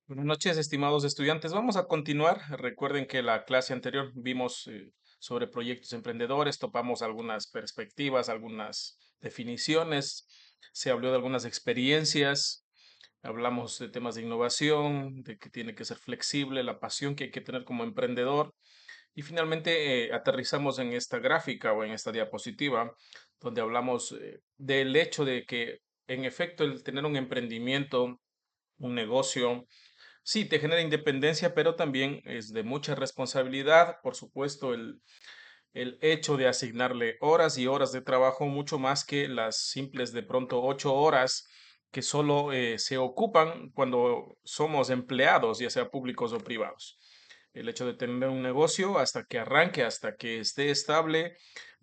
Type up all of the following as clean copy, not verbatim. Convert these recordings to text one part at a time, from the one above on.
Buenas noches, estimados estudiantes. Vamos a continuar. Recuerden que la clase anterior vimos sobre proyectos emprendedores, topamos algunas perspectivas, algunas definiciones, se habló de algunas experiencias, hablamos de temas de innovación, de que tiene que ser flexible, la pasión que hay que tener como emprendedor y finalmente aterrizamos en esta gráfica o en esta diapositiva donde hablamos del hecho de que en efecto el tener un emprendimiento, un negocio, sí, te genera independencia, pero también es de mucha responsabilidad. Por supuesto, el hecho de asignarle horas y horas de trabajo, mucho más que las simples de pronto 8 horas que solo se ocupan cuando somos empleados, ya sea públicos o privados. El hecho de tener un negocio hasta que arranque, hasta que esté estable,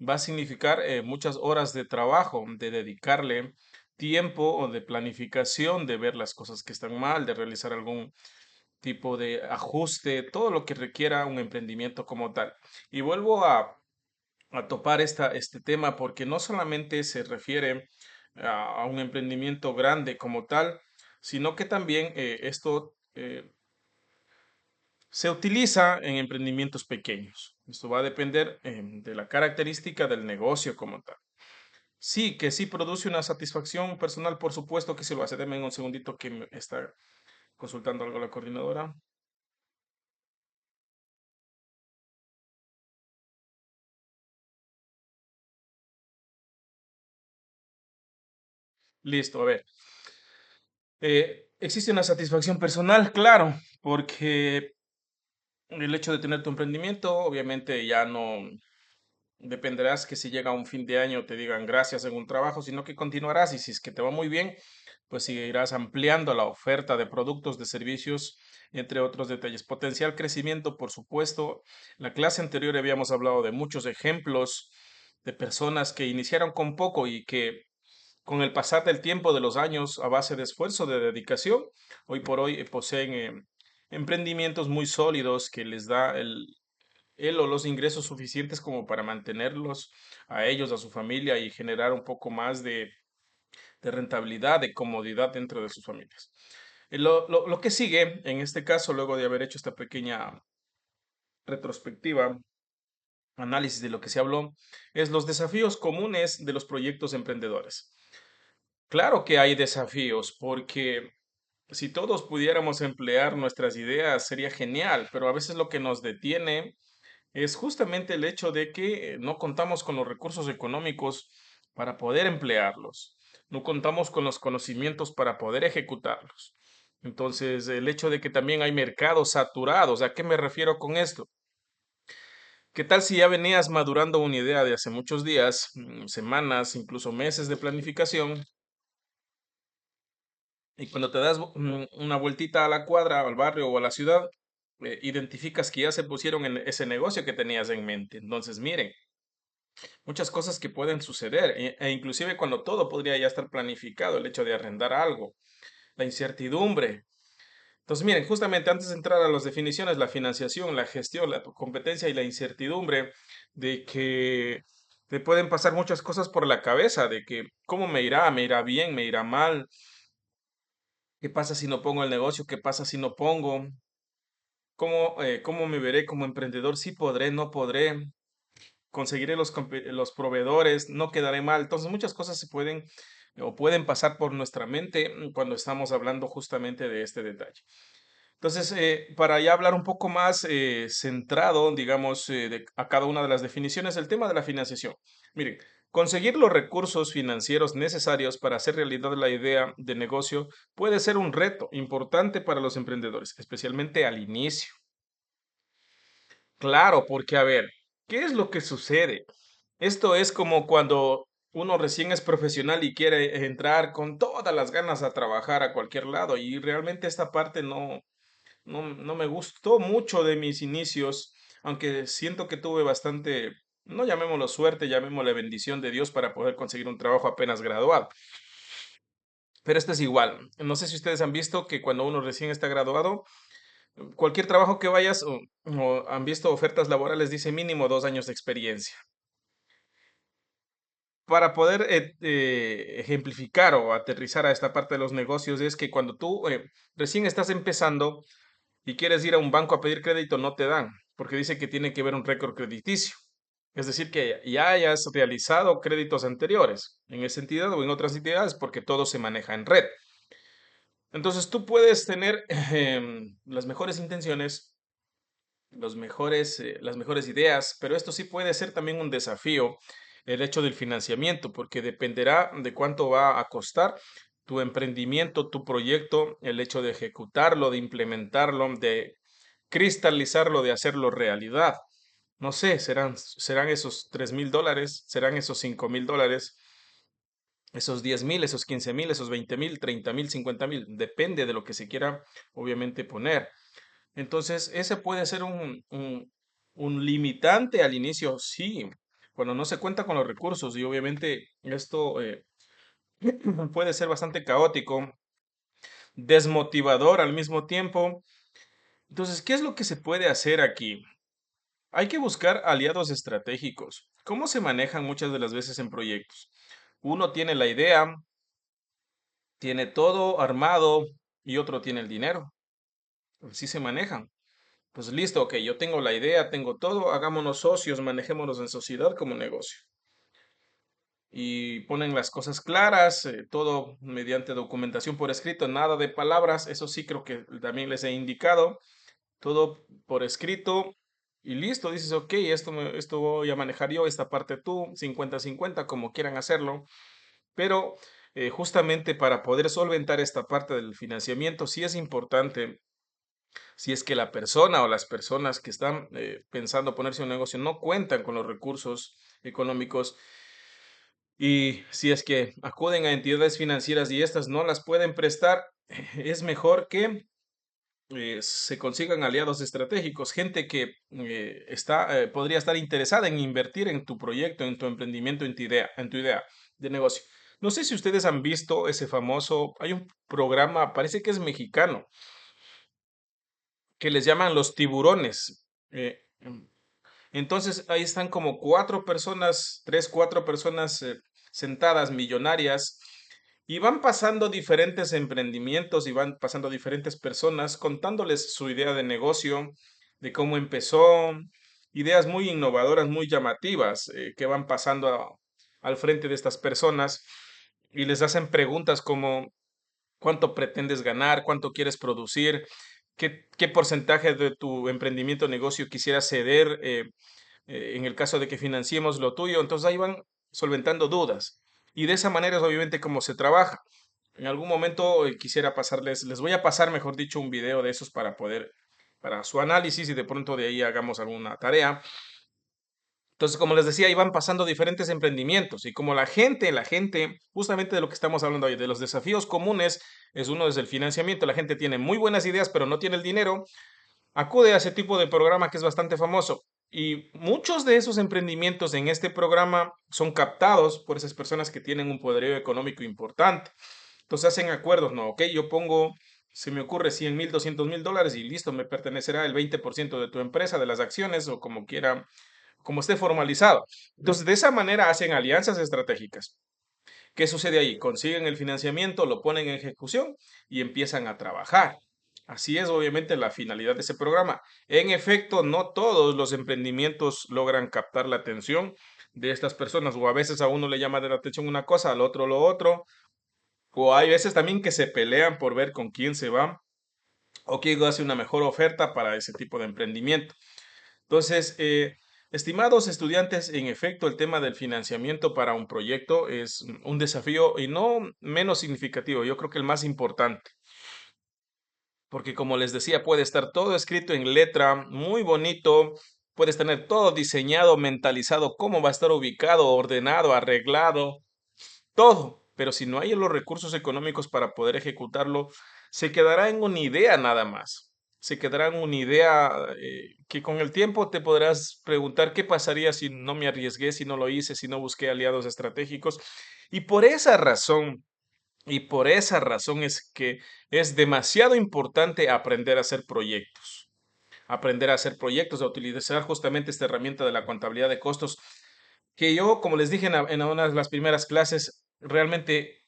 va a significar muchas horas de trabajo, de dedicarle tiempo o de planificación, de ver las cosas que están mal, de realizar algún tipo de ajuste, todo lo que requiera un emprendimiento como tal. Y vuelvo a topar este tema porque no solamente se refiere a un emprendimiento grande como tal, sino que también esto se utiliza en emprendimientos pequeños. Esto va a depender de la característica del negocio como tal. Sí, que sí produce una satisfacción personal, por supuesto que sí lo hace. Deme un segundito que me está consultando algo la coordinadora. Listo, a ver. Existe una satisfacción personal, claro, porque el hecho de tener tu emprendimiento, obviamente ya no dependerás que si llega un fin de año te digan gracias en un trabajo, sino que continuarás y si es que te va muy bien, pues seguirás ampliando la oferta de productos, de servicios, entre otros detalles. Potencial crecimiento, por supuesto. La clase anterior habíamos hablado de muchos ejemplos de personas que iniciaron con poco y que con el pasar del tiempo, de los años, a base de esfuerzo, de dedicación, hoy por hoy poseen emprendimientos muy sólidos que les da el o los ingresos suficientes como para mantenerlos a ellos, a su familia y generar un poco más de rentabilidad, de comodidad dentro de sus familias. Lo que sigue, en este caso, luego de haber hecho esta pequeña retrospectiva, análisis de lo que se habló, es los desafíos comunes de los proyectos emprendedores. Claro que hay desafíos, porque si todos pudiéramos emplear nuestras ideas sería genial, pero a veces lo que nos detiene es justamente el hecho de que no contamos con los recursos económicos para poder emplearlos, no contamos con los conocimientos para poder ejecutarlos. Entonces, el hecho de que también hay mercados saturados, ¿a qué me refiero con esto? ¿Qué tal si ya venías madurando una idea de hace muchos días, semanas, incluso meses de planificación? Y cuando te das una vueltita a la cuadra, al barrio o a la ciudad, identificas que ya se pusieron en ese negocio que tenías en mente. Entonces, miren, muchas cosas que pueden suceder, inclusive cuando todo podría ya estar planificado, el hecho de arrendar algo, la incertidumbre. Entonces, miren, justamente antes de entrar a las definiciones, la financiación, la gestión, la competencia y la incertidumbre de que te pueden pasar muchas cosas por la cabeza, de que cómo me irá bien, me irá mal, qué pasa si no pongo el negocio, qué pasa si no pongo, cómo me veré como emprendedor, si podré, no podré, conseguiré los proveedores, no quedaré mal. Entonces, muchas cosas se pueden o pueden pasar por nuestra mente cuando estamos hablando justamente de este detalle. Entonces, para ya hablar un poco más centrado, digamos, a cada una de las definiciones, el tema de la financiación. Miren, conseguir los recursos financieros necesarios para hacer realidad la idea de negocio puede ser un reto importante para los emprendedores, especialmente al inicio. Claro, porque a ver, ¿qué es lo que sucede? Esto es como cuando uno recién es profesional y quiere entrar con todas las ganas a trabajar a cualquier lado y realmente esta parte no me gustó mucho de mis inicios, aunque siento que tuve bastante, no llamémoslo suerte, llamémosle bendición de Dios para poder conseguir un trabajo apenas graduado. Pero esto es igual. No sé si ustedes han visto que cuando uno recién está graduado, cualquier trabajo que vayas o han visto ofertas laborales dice mínimo 2 años de experiencia. para poder ejemplificar o aterrizar a esta parte de los negocios es que cuando tú recién estás empezando y quieres ir a un banco a pedir crédito, no te dan, porque dice que tiene que ver un récord crediticio. Es decir, que ya hayas realizado créditos anteriores en esa entidad o en otras entidades, porque todo se maneja en red. Entonces tú puedes tener las mejores intenciones, las mejores ideas, pero esto sí puede ser también un desafío, el hecho del financiamiento, porque dependerá de cuánto va a costar tu emprendimiento, tu proyecto, el hecho de ejecutarlo, de implementarlo, de cristalizarlo, de hacerlo realidad. No sé, serán esos $3,000, serán esos $5,000, esos 10,000, esos 15,000, esos 20,000, 30,000, 50,000, depende de lo que se quiera, obviamente, poner. Entonces, ese puede ser un limitante al inicio, sí, cuando no se cuenta con los recursos y obviamente esto puede ser bastante caótico, desmotivador al mismo tiempo. Entonces, ¿qué es lo que se puede hacer aquí? Hay que buscar aliados estratégicos. ¿Cómo se manejan muchas de las veces en proyectos? Uno tiene la idea, tiene todo armado y otro tiene el dinero. Así se manejan. Pues listo, ok, yo tengo la idea, tengo todo, hagámonos socios, manejémonos en sociedad como negocio. Y ponen las cosas claras, todo mediante documentación por escrito, nada de palabras, eso sí creo que también les he indicado, todo por escrito y listo, dices, ok, esto voy a manejar yo, esta parte tú, 50-50, como quieran hacerlo, pero justamente para poder solventar esta parte del financiamiento, sí es importante si es que la persona o las personas que están pensando ponerse un negocio no cuentan con los recursos económicos y si es que acuden a entidades financieras y estas no las pueden prestar, es mejor que se consigan aliados estratégicos, gente que podría estar interesada en invertir en tu proyecto, en tu emprendimiento, en tu idea de negocio. No sé si ustedes han visto ese famoso, hay un programa, parece que es mexicano, que les llaman los tiburones. Entonces ahí están como cuatro personas, tres, cuatro personas sentadas, millonarias, y van pasando diferentes emprendimientos y van pasando diferentes personas contándoles su idea de negocio, de cómo empezó, ideas muy innovadoras, muy llamativas que van pasando al frente de estas personas y les hacen preguntas como cuánto pretendes ganar, cuánto quieres producir, qué porcentaje de tu emprendimiento o negocio quisieras ceder en el caso de que financiemos lo tuyo. Entonces ahí van solventando dudas. Y de esa manera es obviamente como se trabaja. En algún momento quisiera pasarles, les voy a pasar, mejor dicho, un video de esos para su análisis y de pronto de ahí hagamos alguna tarea. Entonces, como les decía, iban pasando diferentes emprendimientos y como la gente, justamente de lo que estamos hablando hoy, de los desafíos comunes, es uno desde el financiamiento. La gente tiene muy buenas ideas, pero no tiene el dinero, acude a ese tipo de programa que es bastante famoso. Y muchos de esos emprendimientos en este programa son captados por esas personas que tienen un poderío económico importante. Entonces hacen acuerdos, ¿no? Ok, yo pongo, se me ocurre 100,000, $200,000 y listo, me pertenecerá el 20% de tu empresa, de las acciones o como quiera, como esté formalizado. Entonces, de esa manera hacen alianzas estratégicas. ¿Qué sucede ahí? Consiguen el financiamiento, lo ponen en ejecución y empiezan a trabajar. Así es, obviamente, la finalidad de ese programa. En efecto, no todos los emprendimientos logran captar la atención de estas personas, o a veces a uno le llama de la atención una cosa, al otro lo otro, o hay veces también que se pelean por ver con quién se va o quién hace una mejor oferta para ese tipo de emprendimiento. Entonces, estimados estudiantes, en efecto, el tema del financiamiento para un proyecto es un desafío y no menos significativo, yo creo que el más importante, porque como les decía, puede estar todo escrito en letra, muy bonito, puedes tener todo diseñado, mentalizado, cómo va a estar ubicado, ordenado, arreglado, todo, pero si no hay los recursos económicos para poder ejecutarlo, se quedará en una idea nada más. Se quedará en una idea que con el tiempo te podrás preguntar qué pasaría si no me arriesgué, si no lo hice, si no busqué aliados estratégicos. Y por esa razón, es que es demasiado importante aprender a hacer proyectos. Aprender a hacer proyectos, a utilizar justamente esta herramienta de la contabilidad de costos que yo, como les dije en una de las primeras clases, realmente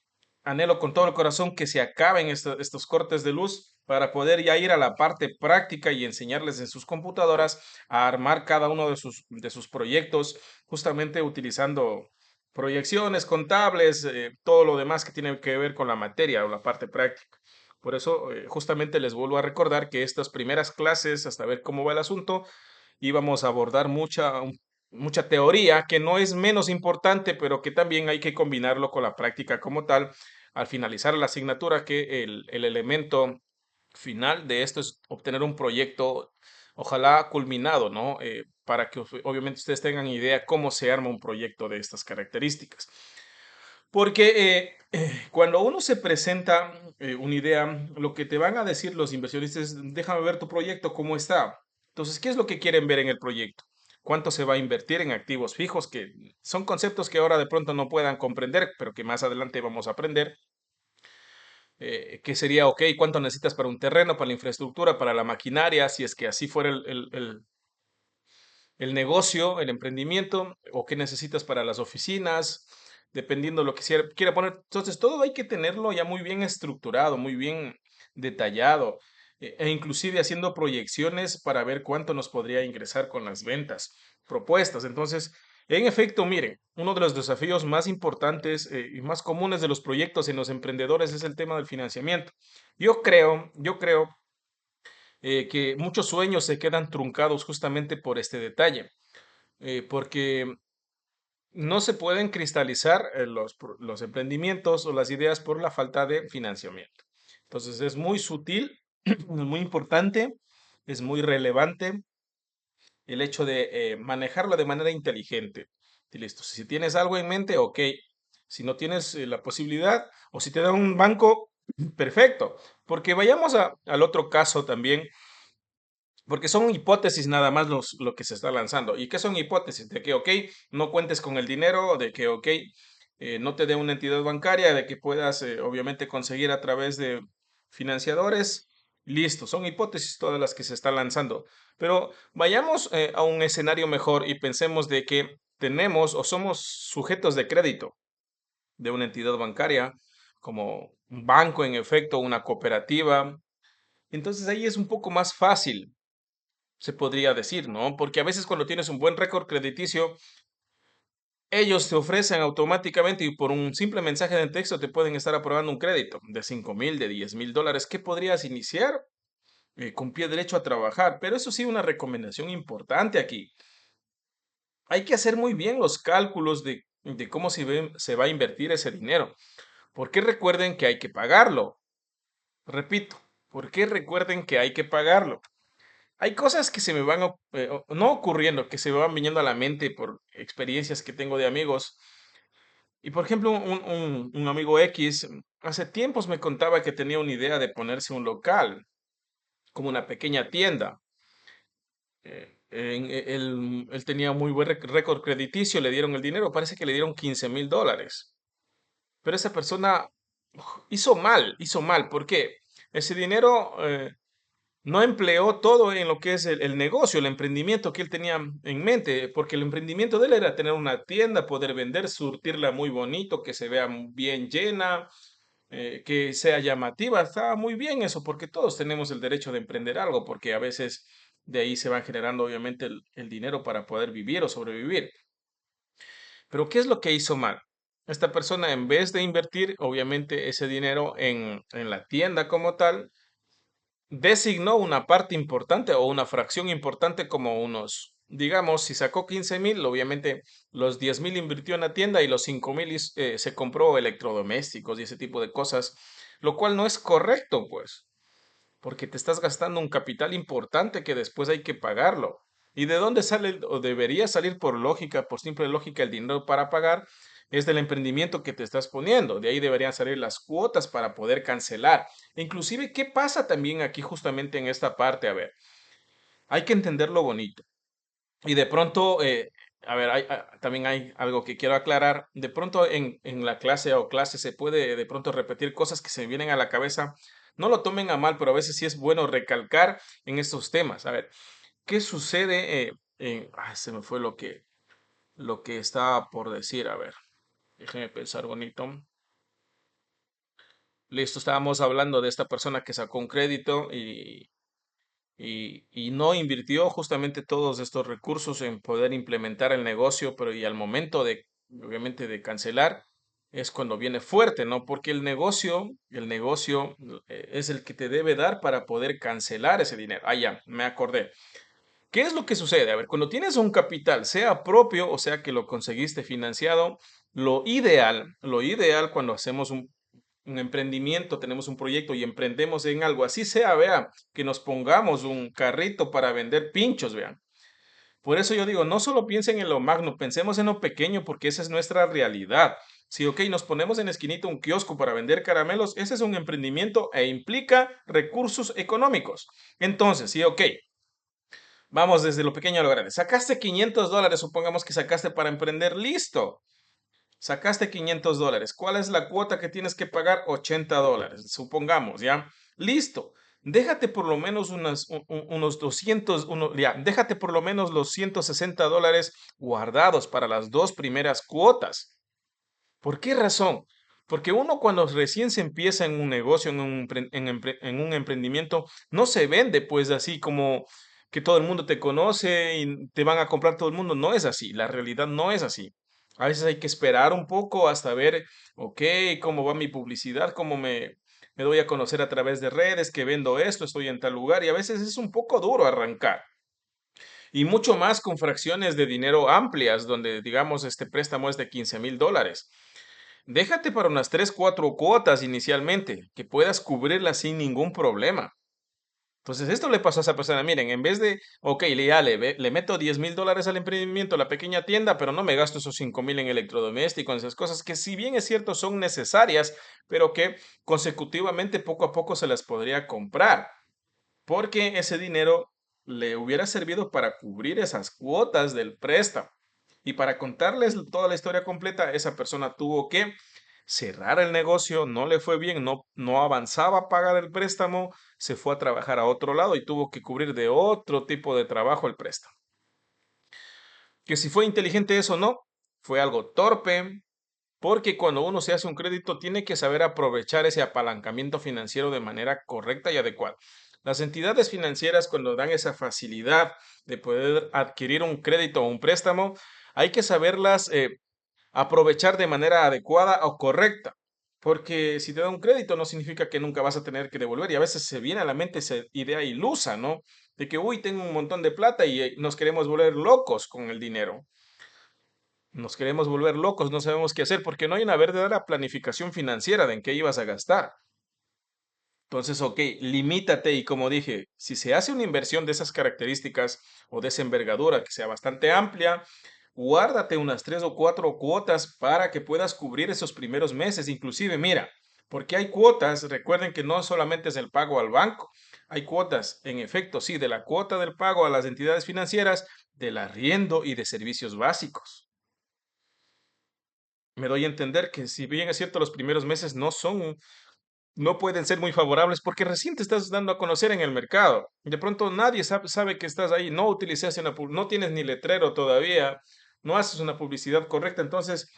anhelo con todo el corazón que se acaben estos cortes de luz para poder ya ir a la parte práctica y enseñarles en sus computadoras a armar cada uno de sus proyectos, justamente utilizando proyecciones contables, todo lo demás que tiene que ver con la materia o la parte práctica. Por eso, justamente les vuelvo a recordar que estas primeras clases, hasta ver cómo va el asunto, íbamos a abordar mucha teoría, que no es menos importante, pero que también hay que combinarlo con la práctica como tal. Al finalizar la asignatura, que el elemento final de esto es obtener un proyecto, ojalá culminado, ¿no? Para que obviamente ustedes tengan idea cómo se arma un proyecto de estas características. Porque cuando uno se presenta una idea, lo que te van a decir los inversionistas es, déjame ver tu proyecto, cómo está. Entonces, ¿qué es lo que quieren ver en el proyecto? ¿Cuánto se va a invertir en activos fijos? Que son conceptos que ahora de pronto no puedan comprender, pero que más adelante vamos a aprender. ¿Qué sería, ok, cuánto necesitas para un terreno, para la infraestructura, para la maquinaria? Si es que así fuera el negocio, el emprendimiento, o qué necesitas para las oficinas, dependiendo de lo que quiera poner. Entonces, todo hay que tenerlo ya muy bien estructurado, muy bien detallado, e inclusive haciendo proyecciones para ver cuánto nos podría ingresar con las ventas propuestas. Entonces, en efecto, miren, uno de los desafíos más importantes y más comunes de los proyectos en los emprendedores es el tema del financiamiento. Yo creo que muchos sueños se quedan truncados justamente por este detalle, porque no se pueden cristalizar los emprendimientos o las ideas por la falta de financiamiento. Entonces es muy sutil, es muy importante, es muy relevante el hecho de manejarlo de manera inteligente. Y listo, si tienes algo en mente, ok. Si no tienes la posibilidad o si te da un banco, perfecto. Porque vayamos al otro caso también, porque son hipótesis nada más lo que se está lanzando. ¿Y qué son hipótesis? De que, ok, no cuentes con el dinero, de que, ok, no te dé una entidad bancaria, de que puedas, obviamente, conseguir a través de financiadores. Listo, son hipótesis todas las que se están lanzando. Pero vayamos a un escenario mejor y pensemos de que tenemos o somos sujetos de crédito de una entidad bancaria, como un banco en efecto, una cooperativa. Entonces ahí es un poco más fácil, se podría decir, ¿no? Porque a veces cuando tienes un buen récord crediticio, ellos te ofrecen automáticamente y por un simple mensaje de texto te pueden estar aprobando un crédito de 5,000, de 10,000 dólares, que podrías iniciar con pie derecho a trabajar. Pero eso sí, una recomendación importante aquí. Hay que hacer muy bien los cálculos de cómo se va a invertir ese dinero. Porque recuerden que hay que pagarlo. Repito, porque recuerden que hay que pagarlo. Hay cosas que se me van, no ocurriendo, que se me van viniendo a la mente por experiencias que tengo de amigos. Y por ejemplo, un amigo X hace tiempos me contaba que tenía una idea de ponerse un local, como una pequeña tienda. Él tenía muy buen récord crediticio, le dieron el dinero, parece que le dieron 15,000 dólares. Pero esa persona hizo mal. ¿Por qué? Ese dinero no empleó todo en lo que es el negocio, el emprendimiento que él tenía en mente, porque el emprendimiento de él era tener una tienda, poder vender, surtirla muy bonito, que se vea bien llena, que sea llamativa. Estaba muy bien eso, porque todos tenemos el derecho de emprender algo, porque a veces de ahí se van generando obviamente el dinero para poder vivir o sobrevivir. Pero ¿qué es lo que hizo mal? Esta persona, en vez de invertir obviamente ese dinero en la tienda como tal, designó una parte importante o una fracción importante como unos, digamos, si sacó 15,000, obviamente los 10,000 invirtió en la tienda y los 5,000 se compró electrodomésticos y ese tipo de cosas, lo cual no es correcto, pues, porque te estás gastando un capital importante que después hay que pagarlo. ¿Y de dónde sale o debería salir por lógica, por simple lógica, el dinero para pagar? Es del emprendimiento que te estás poniendo. De ahí deberían salir las cuotas para poder cancelar. Inclusive, ¿qué pasa también aquí justamente en esta parte? A ver, hay que entender lo bonito. Y de pronto, a ver, también hay algo que quiero aclarar. De pronto en la clase o clase se puede de pronto repetir cosas que se me vienen a la cabeza. No lo tomen a mal, pero a veces sí es bueno recalcar en estos temas. A ver, ¿qué sucede? Se me fue lo que... lo que estaba por decir. A ver, déjeme pensar bonito. Listo, estábamos hablando de esta persona que sacó un crédito y no invirtió justamente todos estos recursos en poder implementar el negocio, pero y al momento de, obviamente, de cancelar, es cuando viene fuerte, ¿no? Porque el negocio es el que te debe dar para poder cancelar ese dinero. Ah, ya, me acordé. ¿Qué es lo que sucede? A ver, cuando tienes un capital, sea propio o sea que lo conseguiste financiado, lo ideal cuando hacemos un emprendimiento, tenemos un proyecto y emprendemos en algo, así sea, vea, que nos pongamos un carrito para vender pinchos, vean. Por eso yo digo, no solo piensen en lo magno, pensemos en lo pequeño porque esa es nuestra realidad. Si, ok, nos ponemos en la esquinita un kiosco para vender caramelos, ese es un emprendimiento e implica recursos económicos. Entonces, sí, ok, vamos desde lo pequeño a lo grande. Sacaste $500, supongamos que sacaste para emprender, listo. Sacaste $500. ¿Cuál es la cuota que tienes que pagar? $80, supongamos, ¿ya? Listo. Déjate por lo menos unos 200, ya, déjate por lo menos los $160 guardados para las dos primeras cuotas. ¿Por qué razón? Porque uno cuando recién se empieza en un negocio, en un emprendimiento, no se vende pues así como que todo el mundo te conoce y te van a comprar todo el mundo. No es así, la realidad no es así. A veces hay que esperar un poco hasta ver, ok, cómo va mi publicidad, cómo me doy a conocer a través de redes, que vendo esto, estoy en tal lugar y a veces es un poco duro arrancar. Y mucho más con fracciones de dinero amplias, donde digamos este préstamo es de $15,000. Déjate para unas 3, 4 cuotas inicialmente, que puedas cubrirlas sin ningún problema. Entonces, esto le pasó a esa persona. Miren, en vez de, ok, le meto $10,000 al emprendimiento, a la pequeña tienda, pero no me gasto esos 5,000 en electrodomésticos, en esas cosas que si bien es cierto son necesarias, pero que consecutivamente poco a poco se las podría comprar porque ese dinero le hubiera servido para cubrir esas cuotas del préstamo. Y para contarles toda la historia completa, esa persona tuvo que cerrar el negocio, no le fue bien, no avanzaba a pagar el préstamo, se fue a trabajar a otro lado y tuvo que cubrir de otro tipo de trabajo el préstamo. Que si fue inteligente eso no, fue algo torpe, porque cuando uno se hace un crédito tiene que saber aprovechar ese apalancamiento financiero de manera correcta y adecuada. Las entidades financieras cuando dan esa facilidad de poder adquirir un crédito o un préstamo, hay que saberlas aprovechar de manera adecuada o correcta. Porque si te da un crédito no significa que nunca vas a tener que devolver y a veces se viene a la mente esa idea ilusa, ¿no? De que, uy, tengo un montón de plata y nos queremos volver locos con el dinero. Nos queremos volver locos, no sabemos qué hacer porque no hay una verdadera planificación financiera de en qué ibas a gastar. Entonces, ok, limítate y como dije, si se hace una inversión de esas características o de esa envergadura que sea bastante amplia, guárdate unas 3 o 4 cuotas para que puedas cubrir esos primeros meses. Inclusive, mira, porque hay cuotas, recuerden que no solamente es el pago al banco, hay cuotas, en efecto, sí, de la cuota del pago a las entidades financieras, del arriendo y de servicios básicos. Me doy a entender que si bien es cierto, los primeros meses no pueden ser muy favorables porque recién te estás dando a conocer en el mercado. De pronto nadie sabe que estás ahí, no utilizaste no tienes ni letrero todavía, no haces una publicidad correcta. Entonces,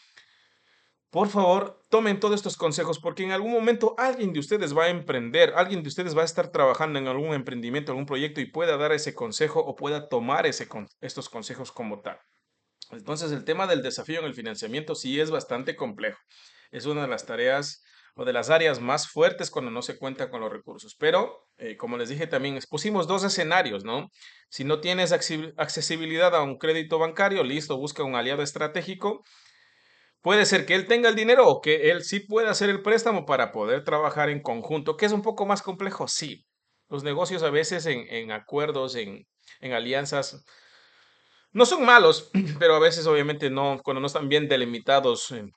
por favor, tomen todos estos consejos porque en algún momento alguien de ustedes va a emprender, alguien de ustedes va a estar trabajando en algún emprendimiento, algún proyecto y pueda dar ese consejo o pueda tomar estos consejos como tal. Entonces, el tema del desafío en el financiamiento sí es bastante complejo. Es una de las tareas o de las áreas más fuertes cuando no se cuenta con los recursos. Pero, como les dije también, pusimos dos escenarios, ¿no? Si no tienes accesibilidad a un crédito bancario, listo, busca un aliado estratégico. Puede ser que él tenga el dinero o que él sí pueda hacer el préstamo para poder trabajar en conjunto, que es un poco más complejo, sí. Los negocios a veces en acuerdos, en alianzas, no son malos, pero a veces obviamente no, cuando no están bien delimitados en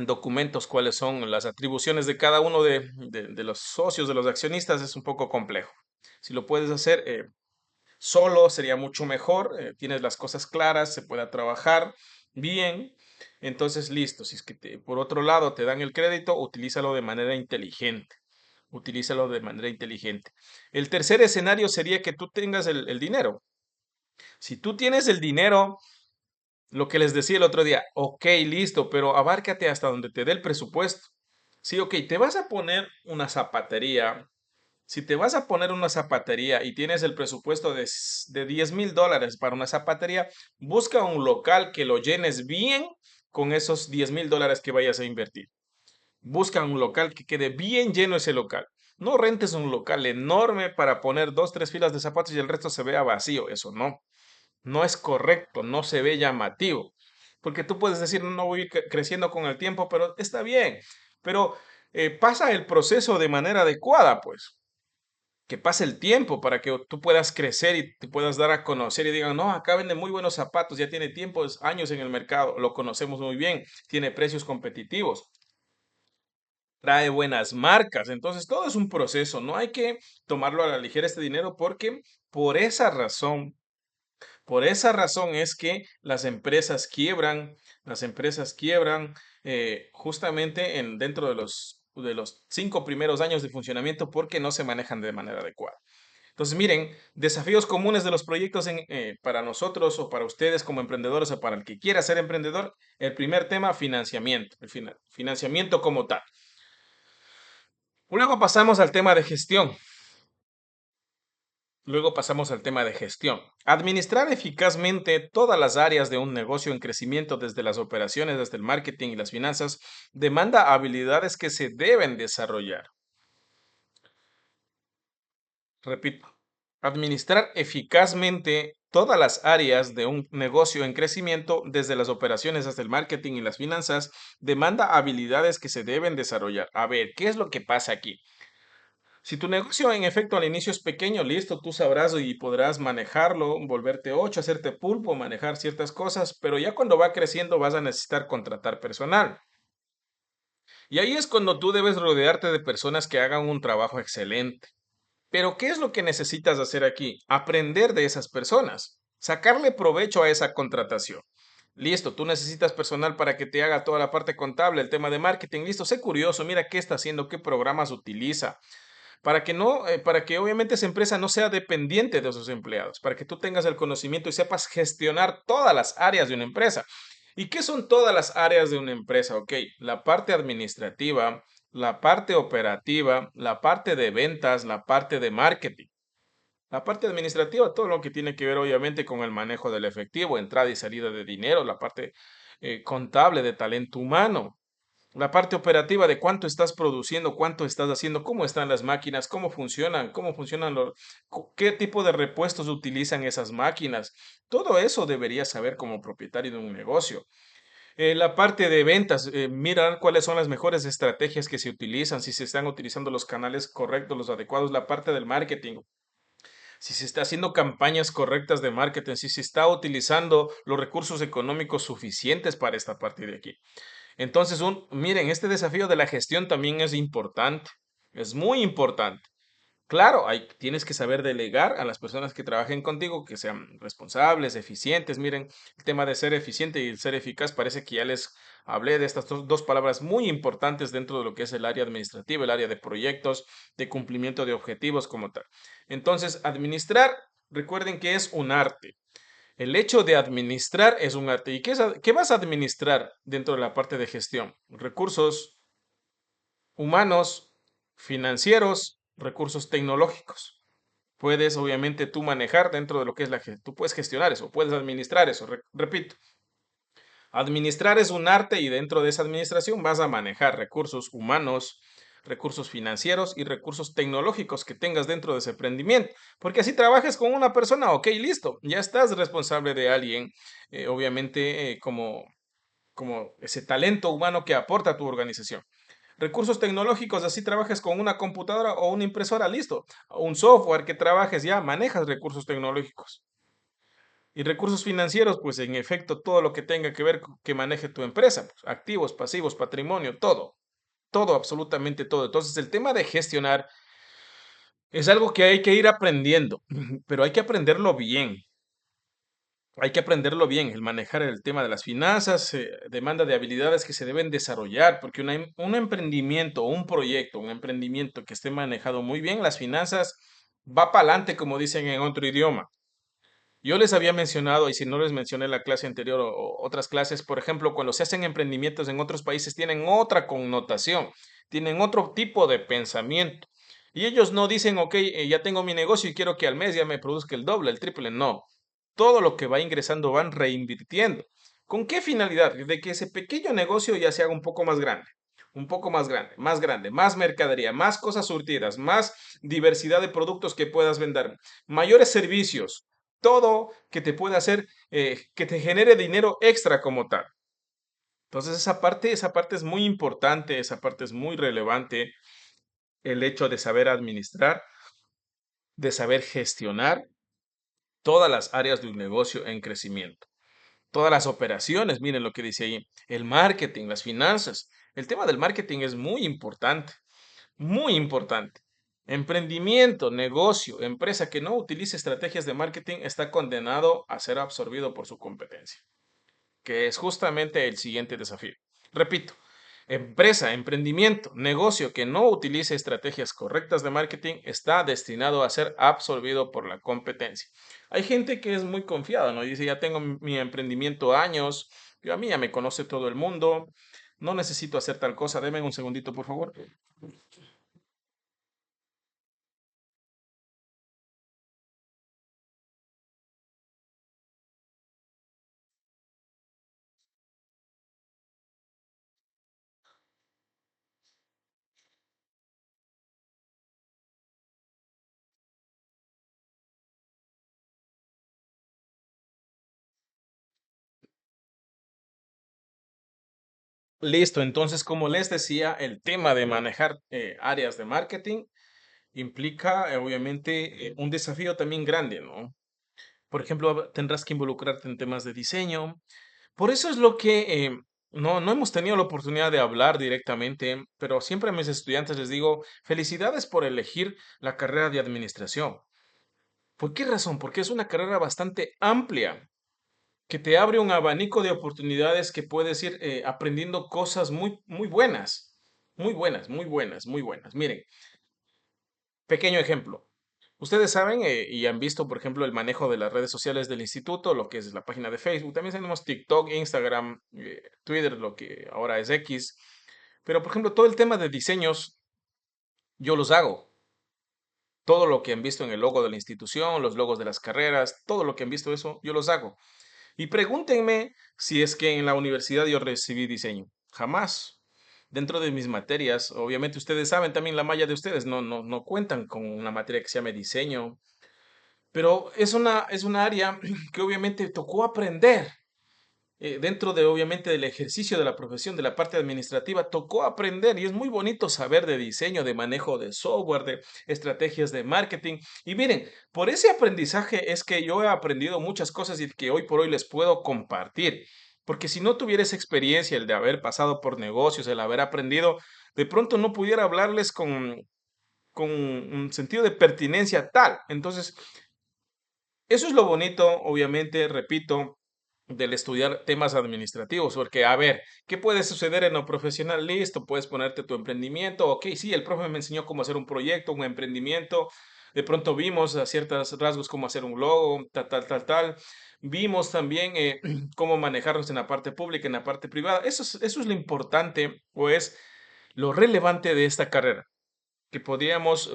documentos cuáles son las atribuciones de cada uno de los socios, de los accionistas, es un poco complejo. Si lo puedes hacer solo sería mucho mejor, tienes las cosas claras, se pueda trabajar bien, entonces listo. Si es que por otro lado te dan el crédito, utilízalo de manera inteligente. Utilízalo de manera inteligente. El tercer escenario sería que tú tengas el dinero. Si tú tienes el dinero, Lo que les decía el otro día, ok, listo, pero abárcate hasta donde te dé el presupuesto. Sí, ok, te vas a poner una zapatería. Si te vas a poner una zapatería y tienes el presupuesto de $10,000 para una zapatería, busca un local que lo llenes bien con esos $10,000 que vayas a invertir. Busca un local que quede bien lleno ese local. No rentes un local enorme para poner dos, tres filas de zapatos y el resto se vea vacío. Eso no. No es correcto, no se ve llamativo. Porque tú puedes decir, no voy a ir creciendo con el tiempo, pero está bien. Pero pasa el proceso de manera adecuada, pues. Que pase el tiempo para que tú puedas crecer y te puedas dar a conocer y digan, no, acá vende muy buenos zapatos, ya tiene tiempos, años en el mercado, lo conocemos muy bien, tiene precios competitivos, trae buenas marcas. Entonces, todo es un proceso, no hay que tomarlo a la ligera este dinero porque por esa razón por esa razón es que las empresas quiebran justamente dentro de los 5 primeros años de funcionamiento porque no se manejan de manera adecuada. Entonces, miren, desafíos comunes de los proyectos para nosotros o para ustedes como emprendedores o para el que quiera ser emprendedor. El primer tema, financiamiento, financiamiento como tal. Luego pasamos al tema de gestión. Luego pasamos al tema de gestión. Administrar eficazmente todas las áreas de un negocio en crecimiento, desde las operaciones, desde el marketing y las finanzas, demanda habilidades que se deben desarrollar. Repito, administrar eficazmente todas las áreas de un negocio en crecimiento, desde las operaciones hasta el marketing y las finanzas, demanda habilidades que se deben desarrollar. A ver, ¿qué es lo que pasa aquí? Si tu negocio en efecto al inicio es pequeño, listo, tú sabrás y podrás manejarlo, volverte ocho, hacerte pulpo, manejar ciertas cosas, pero ya cuando va creciendo vas a necesitar contratar personal. Y ahí es cuando tú debes rodearte de personas que hagan un trabajo excelente. Pero ¿qué es lo que necesitas hacer aquí? Aprender de esas personas, sacarle provecho a esa contratación. Listo, tú necesitas personal para que te haga toda la parte contable, el tema de marketing. Listo, sé curioso, mira qué está haciendo, qué programas utiliza, para que no, para que obviamente esa empresa no sea dependiente de sus empleados, para que tú tengas el conocimiento y sepas gestionar todas las áreas de una empresa. ¿Y qué son todas las áreas de una empresa? Ok, la parte administrativa, la parte operativa, la parte de ventas, la parte de marketing. La parte administrativa, todo lo que tiene que ver obviamente con el manejo del efectivo, entrada y salida de dinero, la parte contable de talento humano, la parte operativa de cuánto estás produciendo, cuánto estás haciendo, cómo están las máquinas, cómo funcionan qué tipo de repuestos utilizan esas máquinas. Todo eso deberías saber como propietario de un negocio. La parte de ventas, mirar cuáles son las mejores estrategias que se utilizan, si se están utilizando los canales correctos, los adecuados, la parte del marketing, si se está haciendo campañas correctas de marketing, si se está utilizando los recursos económicos suficientes para esta parte de aquí. Entonces, miren, este desafío de la gestión también es importante, es muy importante. Claro, tienes que saber delegar a las personas que trabajen contigo, que sean responsables, eficientes. Miren, el tema de ser eficiente y el ser eficaz, parece que ya les hablé de estas dos palabras muy importantes dentro de lo que es el área administrativa, el área de proyectos, de cumplimiento de objetivos como tal. Entonces, administrar, recuerden que es un arte. El hecho de administrar es un arte. ¿Y qué vas a administrar dentro de la parte de gestión? Recursos humanos, financieros, recursos tecnológicos. Puedes, obviamente, tú manejar dentro de lo que es tú puedes gestionar eso, puedes administrar eso. Repito, administrar es un arte y dentro de esa administración vas a manejar recursos humanos, recursos financieros y recursos tecnológicos que tengas dentro de ese emprendimiento. Porque así trabajes con una persona, ok, listo, ya estás responsable de alguien, obviamente como ese talento humano que aporta a tu organización. Recursos tecnológicos, así trabajes con una computadora o una impresora, listo. Un software que trabajes ya, manejas recursos tecnológicos. Y recursos financieros, pues en efecto, todo lo que tenga que ver que maneje tu empresa, pues, activos, pasivos, patrimonio, todo, absolutamente todo. Entonces, el tema de gestionar es algo que hay que ir aprendiendo, pero hay que aprenderlo bien. Hay que aprenderlo bien, el manejar el tema de las finanzas, demanda de habilidades que se deben desarrollar, porque un emprendimiento, un proyecto, un emprendimiento que esté manejado muy bien, las finanzas va para adelante, como dicen en otro idioma. Yo les había mencionado, y si no les mencioné en la clase anterior o otras clases, por ejemplo, cuando se hacen emprendimientos en otros países, tienen otra connotación, tienen otro tipo de pensamiento. Y ellos no dicen, ok, ya tengo mi negocio y quiero que al mes ya me produzca el doble, el triple. No, todo lo que va ingresando van reinvirtiendo. ¿Con qué finalidad? De que ese pequeño negocio ya se haga un poco más grande, un poco más grande, más mercadería, más cosas surtidas, más diversidad de productos que puedas vender, mayores servicios, todo que te pueda hacer, que te genere dinero extra como tal. Entonces esa parte es muy importante, esa parte es muy relevante, el hecho de saber administrar, de saber gestionar todas las áreas de un negocio en crecimiento. Todas las operaciones, miren lo que dice ahí, el marketing, las finanzas. El tema del marketing es muy importante, muy importante. Emprendimiento, negocio, empresa que no utilice estrategias de marketing está condenado a ser absorbido por su competencia, que es justamente el siguiente desafío. Repito, empresa, emprendimiento, negocio que no utilice estrategias correctas de marketing está destinado a ser absorbido por la competencia. Hay gente que es muy confiada, ¿no? Dice, ya tengo mi emprendimiento años, yo a mí ya me conoce todo el mundo, no necesito hacer tal cosa. Deme un segundito, por favor. Listo, entonces, como les decía, el tema de manejar áreas de marketing implica, obviamente, un desafío también grande, ¿no? Por ejemplo, tendrás que involucrarte en temas de diseño. Por eso es lo que no hemos tenido la oportunidad de hablar directamente, pero siempre a mis estudiantes les digo, felicidades por elegir la carrera de administración. ¿Por qué razón? Porque es una carrera bastante amplia, que te abre un abanico de oportunidades que puedes ir aprendiendo cosas muy buenas, muy buenas, muy buenas, muy buenas. Miren, pequeño ejemplo. Ustedes saben y han visto, por ejemplo, el manejo de las redes sociales del instituto, lo que es la página de Facebook. También tenemos TikTok, Instagram, Twitter, lo que ahora es X. Pero, por ejemplo, todo el tema de diseños, yo los hago. Todo lo que han visto en el logo de la institución, los logos de las carreras, todo lo que han visto eso, yo los hago. Y pregúntenme si es que en la universidad yo recibí diseño. Jamás. Dentro de mis materias, obviamente ustedes saben también la malla de ustedes, no cuentan con una materia que se llame diseño, pero es una área que obviamente tocó aprender. Dentro de obviamente del ejercicio de la profesión, de la parte administrativa, tocó aprender y es muy bonito saber de diseño, de manejo de software, de estrategias de marketing. Y miren, por ese aprendizaje es que yo he aprendido muchas cosas y que hoy por hoy les puedo compartir. Porque si no tuviera esa experiencia, el de haber pasado por negocios, el haber aprendido, de pronto no pudiera hablarles con un sentido de pertinencia tal. Entonces, eso es lo bonito, obviamente, repito, del estudiar temas administrativos, porque a ver, ¿qué puede suceder en lo profesional? Listo, puedes ponerte tu emprendimiento, ok, sí, el profe me enseñó cómo hacer un proyecto, un emprendimiento, de pronto vimos a ciertos rasgos cómo hacer un logo, tal. Vimos también cómo manejarnos en la parte pública, en la parte privada. Eso es lo importante o es lo relevante de esta carrera, que podíamos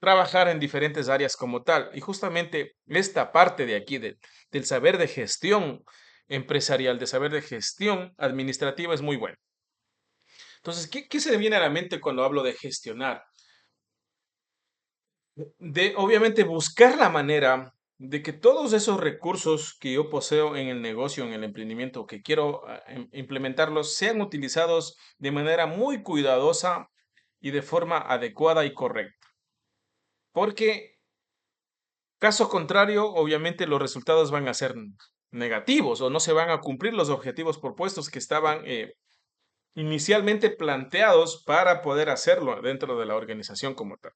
trabajar en diferentes áreas como tal. Y justamente esta parte de aquí, del saber de gestión empresarial, de saber de gestión administrativa es muy bueno. Entonces, ¿qué se me viene a la mente cuando hablo de gestionar? De obviamente buscar la manera de que todos esos recursos que yo poseo en el negocio, en el emprendimiento, que quiero implementarlos, sean utilizados de manera muy cuidadosa y de forma adecuada y correcta. Porque caso contrario, obviamente los resultados van a ser negativos o no se van a cumplir los objetivos propuestos que estaban inicialmente planteados para poder hacerlo dentro de la organización como tal.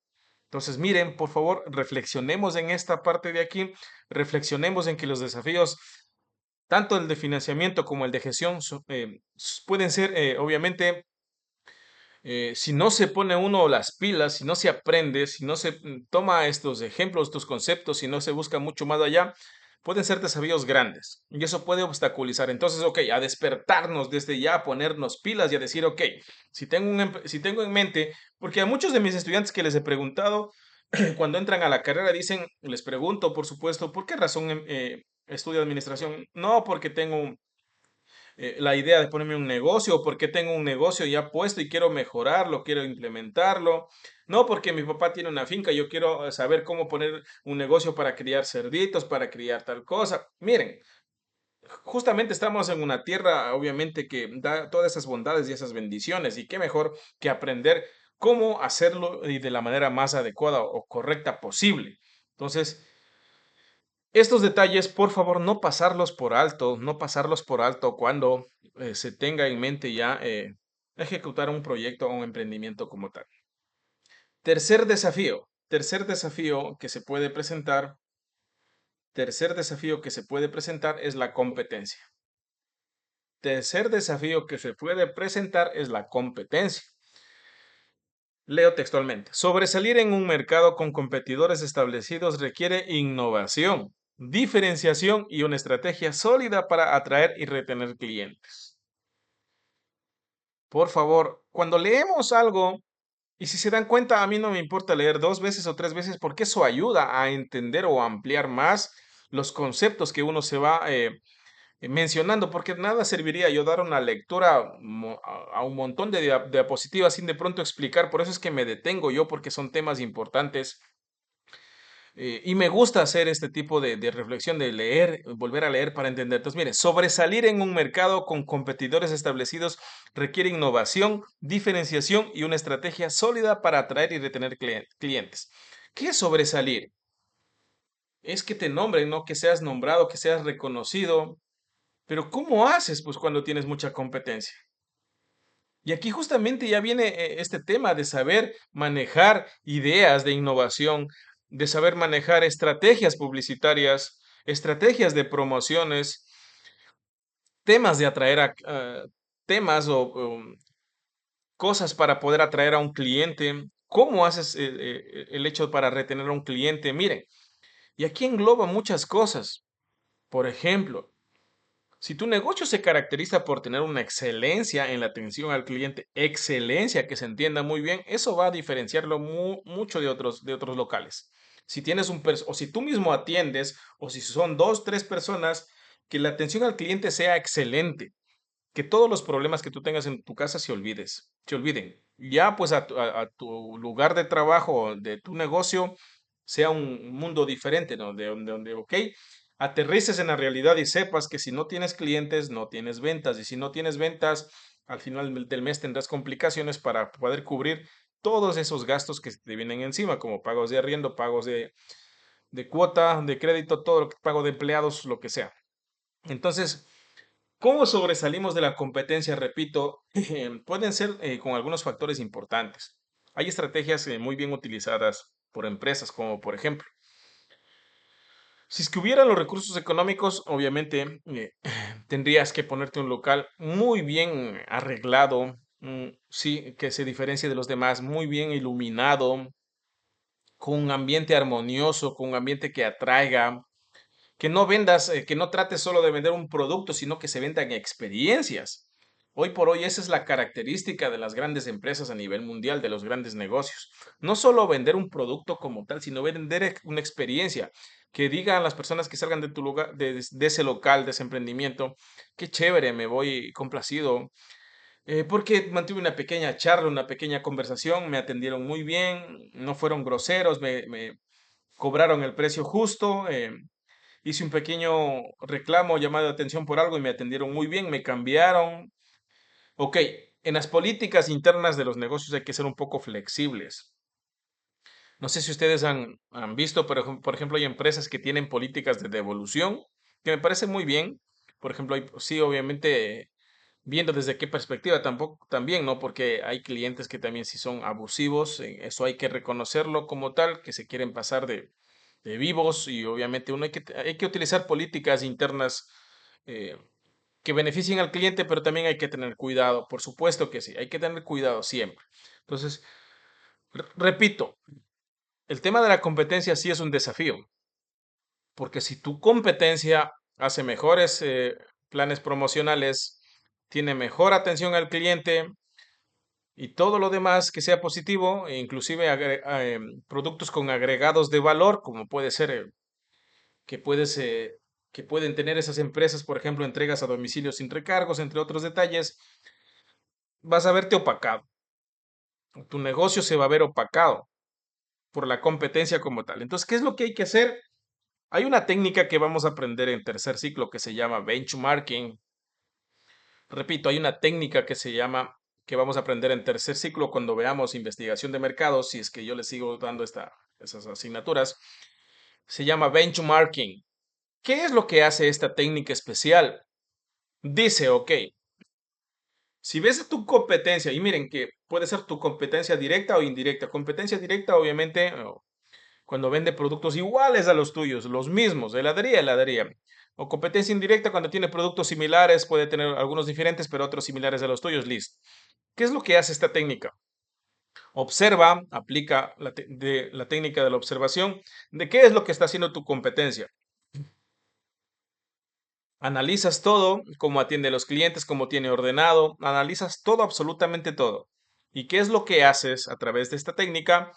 Entonces, miren, por favor, reflexionemos en esta parte de aquí, reflexionemos en que los desafíos, tanto el de financiamiento como el de gestión, pueden ser, obviamente, Si no se pone uno las pilas, si no se aprende, si no se toma estos ejemplos, estos conceptos, si no se busca mucho más allá, pueden ser desafíos grandes y eso puede obstaculizar. Entonces, ok, a despertarnos desde ya, a ponernos pilas y a decir, ok, si tengo en mente, porque a muchos de mis estudiantes que les he preguntado, cuando entran a la carrera, dicen, les pregunto, por supuesto, ¿por qué razón estudio administración? No, porque tengo la idea de ponerme un negocio, o porque tengo un negocio ya puesto y quiero mejorarlo, quiero implementarlo. No, porque mi papá tiene una finca, yo quiero saber cómo poner un negocio para criar cerditos, para criar tal cosa. Miren, justamente estamos en una tierra, obviamente, que da todas esas bondades y esas bendiciones, y qué mejor que aprender cómo hacerlo y de la manera más adecuada o correcta posible. Entonces, estos detalles, por favor, no pasarlos por alto, no pasarlos por alto cuando se tenga en mente ya ejecutar un proyecto o un emprendimiento como tal. Tercer desafío que se puede presentar, tercer desafío que se puede presentar es la competencia. Tercer desafío que se puede presentar es la competencia. Leo textualmente. Sobresalir en un mercado con competidores establecidos requiere innovación, diferenciación y una estrategia sólida para atraer y retener clientes. Por favor, cuando leemos algo, y si se dan cuenta, a mí no me importa leer 2 veces o 3 veces porque eso ayuda a entender o ampliar más los conceptos que uno se va mencionando, porque nada serviría yo dar una lectura a un montón de diapositivas sin de pronto explicar, por eso es que me detengo yo, porque son temas importantes. Y me gusta hacer este tipo de reflexión, de leer, volver a leer para entender. Entonces, mire, sobresalir en un mercado con competidores establecidos requiere innovación, diferenciación y una estrategia sólida para atraer y retener clientes. ¿Qué es sobresalir? Es que te nombren, no que seas nombrado, que seas reconocido. Pero ¿cómo haces pues cuando tienes mucha competencia? Y aquí justamente ya viene este tema de saber manejar ideas de innovación, de saber manejar estrategias publicitarias, estrategias de promociones, temas de atraer temas o cosas para poder atraer a un cliente. ¿Cómo haces el hecho para retener a un cliente? Miren, y aquí engloba muchas cosas. Por ejemplo, si tu negocio se caracteriza por tener una excelencia en la atención al cliente, excelencia que se entienda muy bien, eso va a diferenciarlo mucho de otros locales. Si tienes o si tú mismo atiendes, o si son dos, tres personas, que la atención al cliente sea excelente, que todos los problemas que tú tengas en tu casa se olviden. Ya pues a tu lugar de trabajo, de tu negocio, sea un mundo diferente, ¿no? Donde, ok, aterrices en la realidad y sepas que si no tienes clientes, no tienes ventas. Y si no tienes ventas, al final del mes tendrás complicaciones para poder cubrir todos esos gastos que te vienen encima, como pagos de arriendo, pagos de cuota, de crédito, todo lo que pago de empleados, lo que sea. Entonces, ¿cómo sobresalimos de la competencia? Repito, pueden ser con algunos factores importantes. Hay estrategias muy bien utilizadas por empresas, como por ejemplo, si es que hubieran los recursos económicos, obviamente tendrías que ponerte un local muy bien arreglado, sí, que se diferencie de los demás, muy bien iluminado, con un ambiente armonioso, con un ambiente que atraiga, que no vendas, que no trates solo de vender un producto, sino que se vendan experiencias. Hoy por hoy esa es la característica de las grandes empresas a nivel mundial, de los grandes negocios. No solo vender un producto como tal, sino vender una experiencia que digan las personas que salgan de tu lugar, de ese local, de ese emprendimiento, qué chévere, me voy complacido, porque mantuve una pequeña charla, una pequeña conversación, me atendieron muy bien, no fueron groseros, me cobraron el precio justo, hice un pequeño reclamo, llamada de atención por algo y me atendieron muy bien, me cambiaron. Ok, en las políticas internas de los negocios hay que ser un poco flexibles. No sé si ustedes han visto, pero por ejemplo, hay empresas que tienen políticas de devolución, que me parece muy bien. Por ejemplo, sí, obviamente, viendo desde qué perspectiva tampoco, también, ¿no? Porque hay clientes que también sí son abusivos, eso hay que reconocerlo como tal, que se quieren pasar de vivos y obviamente hay que utilizar políticas internas eh, que beneficien al cliente, pero también hay que tener cuidado. Por supuesto que sí, hay que tener cuidado siempre. Entonces, repito, el tema de la competencia sí es un desafío, porque si tu competencia hace mejores planes promocionales, tiene mejor atención al cliente y todo lo demás que sea positivo, e inclusive productos con agregados de valor, como puede ser que puedes que pueden tener esas empresas, por ejemplo, entregas a domicilio sin recargos, entre otros detalles, vas a verte opacado. Tu negocio se va a ver opacado por la competencia como tal. Entonces, ¿qué es lo que hay que hacer? Hay una técnica que vamos a aprender en tercer ciclo que se llama benchmarking. Repito, hay una técnica que vamos a aprender en tercer ciclo cuando veamos investigación de mercados, si es que yo les sigo dando esas asignaturas. Se llama benchmarking. ¿Qué es lo que hace esta técnica especial? Dice, ok, si ves a tu competencia, y miren que puede ser tu competencia directa o indirecta. Competencia directa, obviamente, cuando vende productos iguales a los tuyos, los mismos, heladería, heladería. O competencia indirecta cuando tiene productos similares, puede tener algunos diferentes, pero otros similares a los tuyos, listo. ¿Qué es lo que hace esta técnica? Observa, aplica la técnica de la observación de qué es lo que está haciendo tu competencia. Analizas todo, cómo atiende a los clientes, cómo tiene ordenado, analizas todo, absolutamente todo. ¿Y qué es lo que haces a través de esta técnica?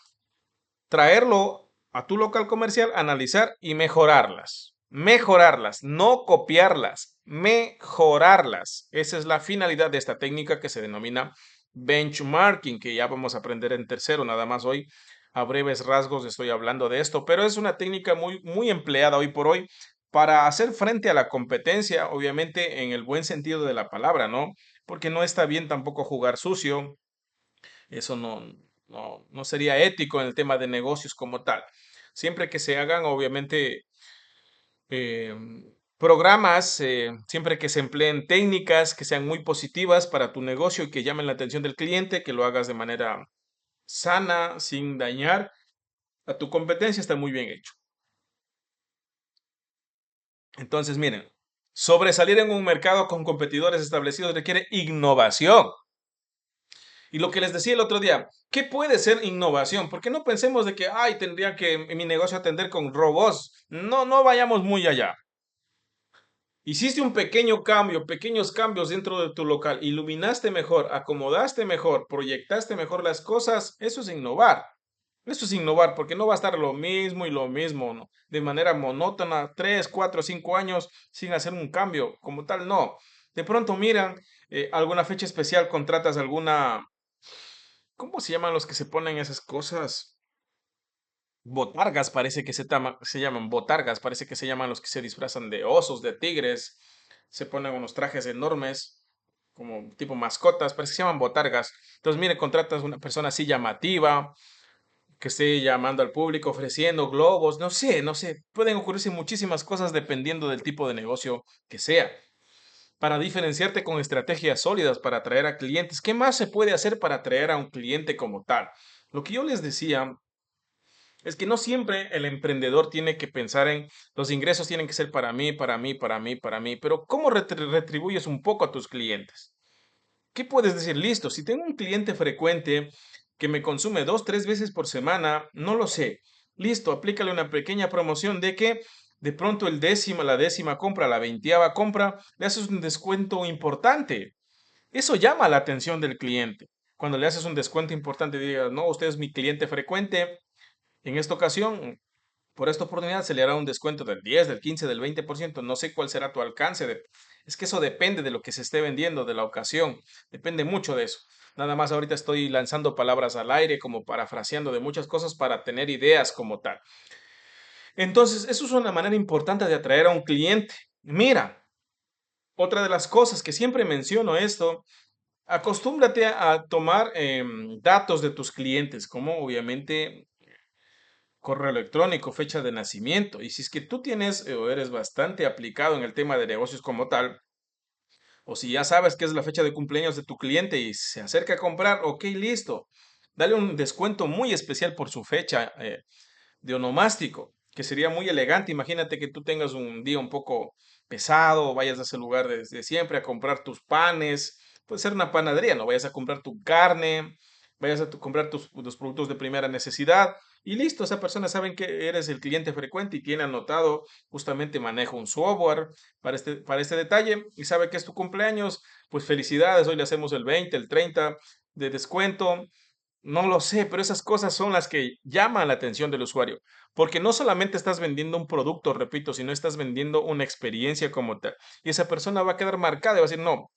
Traerlo a tu local comercial, analizar y mejorarlas. Mejorarlas, no copiarlas, mejorarlas. Esa es la finalidad de esta técnica que se denomina benchmarking, que ya vamos a aprender en tercero, nada más hoy. A breves rasgos estoy hablando de esto, pero es una técnica muy empleada hoy por hoy para hacer frente a la competencia, obviamente en el buen sentido de la palabra, ¿no? Porque no está bien tampoco jugar sucio, eso no sería ético en el tema de negocios como tal. Siempre que se hagan, obviamente, programas, siempre que se empleen técnicas que sean muy positivas para tu negocio y que llamen la atención del cliente, que lo hagas de manera sana, sin dañar a tu competencia, está muy bien hecho. Entonces, miren, sobresalir en un mercado con competidores establecidos requiere innovación. Y lo que les decía el otro día, ¿qué puede ser innovación? Porque no pensemos de que, ay, tendría que en mi negocio atender con robots. No vayamos muy allá. Hiciste un pequeño cambio, pequeños cambios dentro de tu local, iluminaste mejor, acomodaste mejor, proyectaste mejor las cosas. Eso es innovar. Eso es innovar, porque no va a estar lo mismo y lo mismo, ¿no? De manera monótona, 3, 4, 5 años sin hacer un cambio como tal, no. De pronto miran alguna fecha especial, contratas alguna. ¿Cómo se llaman los que se ponen esas cosas? Botargas, parece que se llaman botargas, parece que se llaman los que se disfrazan de osos, de tigres, se ponen unos trajes enormes, como tipo mascotas, parece que se llaman botargas. Entonces, mire, contratas una persona así llamativa, que esté llamando al público, ofreciendo globos, no sé, pueden ocurrirse muchísimas cosas dependiendo del tipo de negocio que sea. Para diferenciarte con estrategias sólidas para atraer a clientes, ¿qué más se puede hacer para atraer a un cliente como tal? Lo que yo les decía es que no siempre el emprendedor tiene que pensar en los ingresos tienen que ser para mí, para mí, para mí, para mí, pero ¿cómo retribuyes un poco a tus clientes? ¿Qué puedes decir? Listo, si tengo un cliente frecuente que me consume 2, 3 veces por semana, no lo sé. Listo, aplícale una pequeña promoción de que de pronto la décima compra, la 20ª compra, le haces un descuento importante. Eso llama la atención del cliente. Cuando le haces un descuento importante, digas, no, usted es mi cliente frecuente. En esta ocasión, por esta oportunidad se le hará un descuento del 10, del 15, del 20%. No sé cuál será tu alcance. Es que eso depende de lo que se esté vendiendo, de la ocasión. Depende mucho de eso. Nada más ahorita estoy lanzando palabras al aire, como parafraseando de muchas cosas para tener ideas como tal. Entonces, eso es una manera importante de atraer a un cliente. Mira, otra de las cosas que siempre menciono esto, acostúmbrate a tomar datos de tus clientes, como obviamente correo electrónico, fecha de nacimiento. Y si es que tú tienes o eres bastante aplicado en el tema de negocios como tal, o si ya sabes qué es la fecha de cumpleaños de tu cliente y se acerca a comprar, ok, listo. Dale un descuento muy especial por su fecha de onomástico. que sería muy elegante. Imagínate que tú tengas un día un poco pesado, vayas a ese lugar de siempre a comprar tus panes, puede ser una panadería, no vayas a comprar tu carne, vayas a comprar tus productos de primera necesidad y listo, esa persona sabe que eres el cliente frecuente y tiene anotado, justamente maneja un software para este detalle y sabe que es tu cumpleaños, pues felicidades, hoy le hacemos el 20, el 30 de descuento. No lo sé, pero esas cosas son las que llaman la atención del usuario, porque no solamente estás vendiendo un producto, repito, sino estás vendiendo una experiencia como tal. Y esa persona va a quedar marcada y va a decir, no,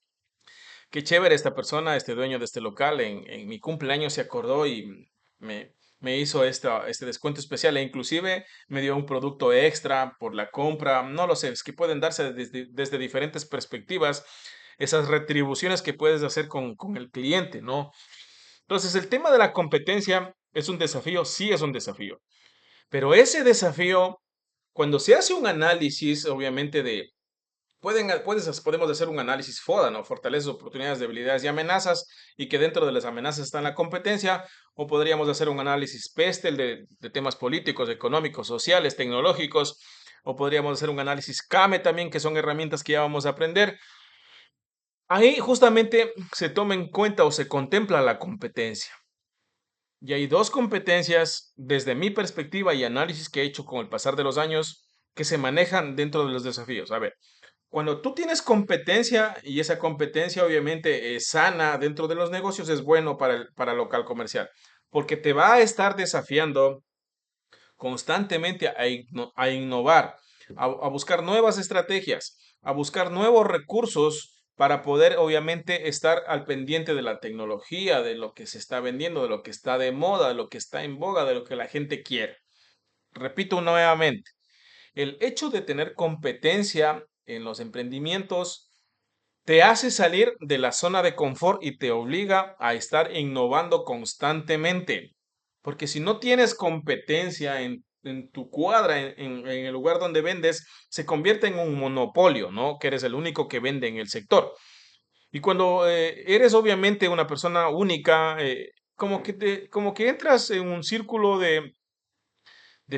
qué chévere esta persona, este dueño de este local, en mi cumpleaños se acordó y me hizo este descuento especial e inclusive me dio un producto extra por la compra. No lo sé, es que pueden darse desde diferentes perspectivas esas retribuciones que puedes hacer con el cliente, ¿no? Entonces, el tema de la competencia es un desafío, sí es un desafío, pero ese desafío, cuando se hace un análisis, obviamente, podemos hacer un análisis FODA, ¿no? Fortalezas, oportunidades, debilidades y amenazas, y que dentro de las amenazas está la competencia, o podríamos hacer un análisis PESTEL de temas políticos, económicos, sociales, tecnológicos, o podríamos hacer un análisis CAME también, que son herramientas que ya vamos a aprender. Ahí justamente se toma en cuenta o se contempla la competencia. Y hay dos competencias, desde mi perspectiva y análisis que he hecho con el pasar de los años, que se manejan dentro de los desafíos. A ver, cuando tú tienes competencia y esa competencia obviamente es sana dentro de los negocios, es bueno para el local comercial, porque te va a estar desafiando constantemente a innovar, a buscar nuevas estrategias, a buscar nuevos recursos para poder obviamente estar al pendiente de la tecnología, de lo que se está vendiendo, de lo que está de moda, de lo que está en boga, de lo que la gente quiere. Repito nuevamente, el hecho de tener competencia en los emprendimientos te hace salir de la zona de confort y te obliga a estar innovando constantemente. Porque si no tienes competencia en tu cuadra, en el lugar donde vendes, se convierte en un monopolio, ¿no? Que eres el único que vende en el sector. Y cuando eres obviamente una persona única, como que entras en un círculo de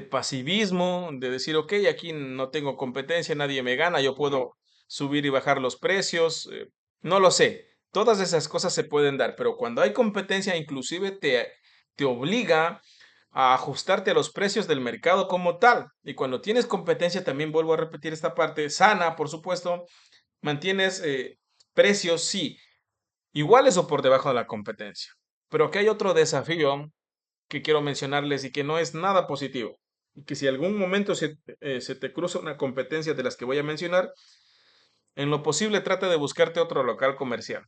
pasivismo, de decir, ok, aquí no tengo competencia, nadie me gana, yo puedo subir y bajar los precios, no lo sé. Todas esas cosas se pueden dar, pero cuando hay competencia, inclusive te obliga a ajustarte a los precios del mercado como tal. Y cuando tienes competencia, también vuelvo a repetir esta parte, sana, por supuesto, mantienes precios, sí, iguales o por debajo de la competencia. Pero aquí hay otro desafío que quiero mencionarles y que no es nada positivo. Y que si algún momento se te cruza una competencia de las que voy a mencionar, en lo posible trata de buscarte otro local comercial.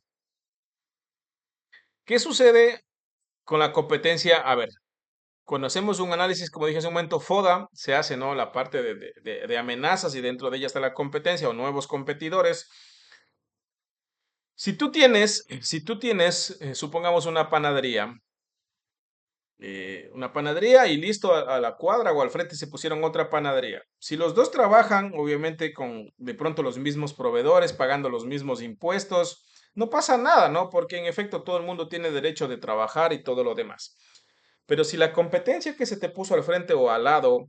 ¿Qué sucede con la competencia? A ver, cuando hacemos un análisis, como dije hace un momento, FODA, se hace, ¿no? La parte de amenazas y dentro de ella está la competencia o nuevos competidores. Si tú tienes, supongamos una panadería y listo, a la cuadra o al frente se pusieron otra panadería. Si los dos trabajan, obviamente con de pronto los mismos proveedores, pagando los mismos impuestos, no pasa nada, ¿no? Porque en efecto todo el mundo tiene derecho de trabajar y todo lo demás. Pero si la competencia que se te puso al frente o al lado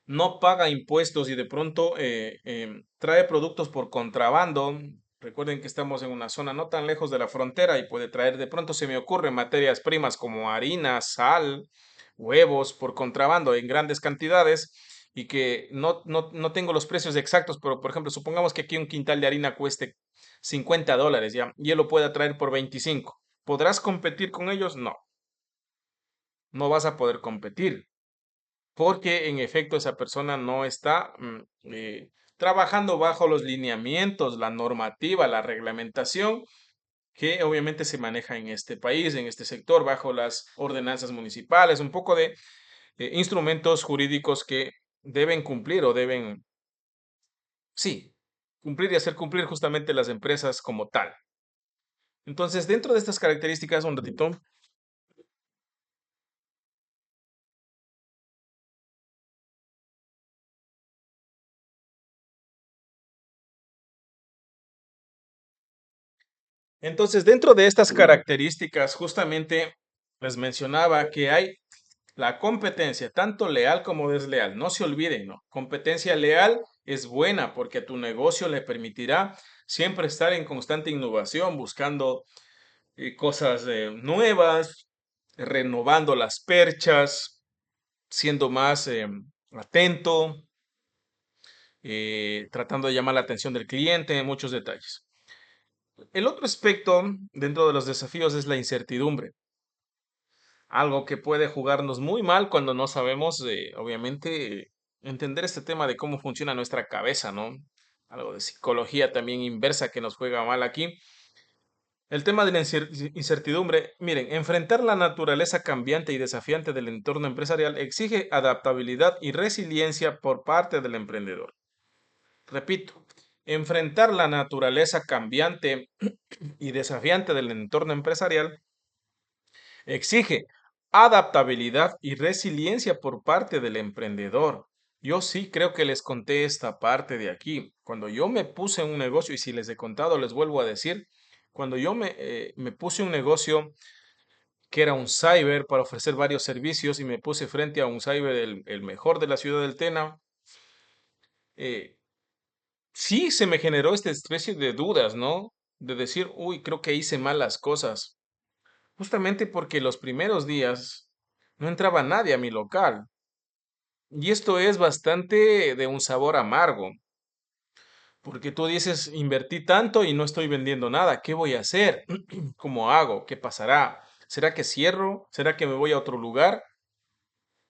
no paga impuestos y de pronto trae productos por contrabando. Recuerden que estamos en una zona no tan lejos de la frontera y puede traer, de pronto se me ocurre, materias primas como harina, sal, huevos por contrabando en grandes cantidades y que no tengo los precios exactos, pero por ejemplo, supongamos que aquí un quintal de harina cueste $50, ¿ya? Y él lo pueda traer por 25. ¿Podrás competir con ellos? No, no vas a poder competir porque en efecto esa persona no está trabajando bajo los lineamientos, la normativa, la reglamentación que obviamente se maneja en este país, en este sector, bajo las ordenanzas municipales, un poco de instrumentos jurídicos que deben cumplir o deben, sí, cumplir y hacer cumplir justamente las empresas como tal. Entonces, dentro de estas características, un ratito. Entonces, dentro de estas características, justamente les mencionaba que hay La competencia, tanto leal como desleal, no se olviden, ¿no? Competencia leal es buena porque a tu negocio le permitirá siempre estar en constante innovación, buscando cosas nuevas, renovando las perchas, siendo más atento, tratando de llamar la atención del cliente en muchos detalles. El otro aspecto dentro de los desafíos es la incertidumbre, algo que puede jugarnos muy mal cuando no sabemos, obviamente, entender este tema de cómo funciona nuestra cabeza, ¿no? Algo de psicología también inversa que nos juega mal aquí. El tema de la incertidumbre, miren, enfrentar la naturaleza cambiante y desafiante del entorno empresarial exige adaptabilidad y resiliencia por parte del emprendedor. Repito, enfrentar la naturaleza cambiante y desafiante del entorno empresarial exige adaptabilidad y resiliencia por parte del emprendedor. Yo sí creo que les conté esta parte de aquí. Cuando yo me puse en un negocio, y si les he contado, les vuelvo a decir, cuando yo me puse un negocio que era un cyber para ofrecer varios servicios y me puse frente a un cyber el mejor de la ciudad del Tena, eh, sí se me generó esta especie de dudas, ¿no? De decir, uy, creo que hice mal las cosas. Justamente porque los primeros días no entraba nadie a mi local. Y esto es bastante de un sabor amargo, porque tú dices, invertí tanto y no estoy vendiendo nada. ¿Qué voy a hacer? ¿Cómo hago? ¿Qué pasará? ¿Será que cierro? ¿Será que me voy a otro lugar?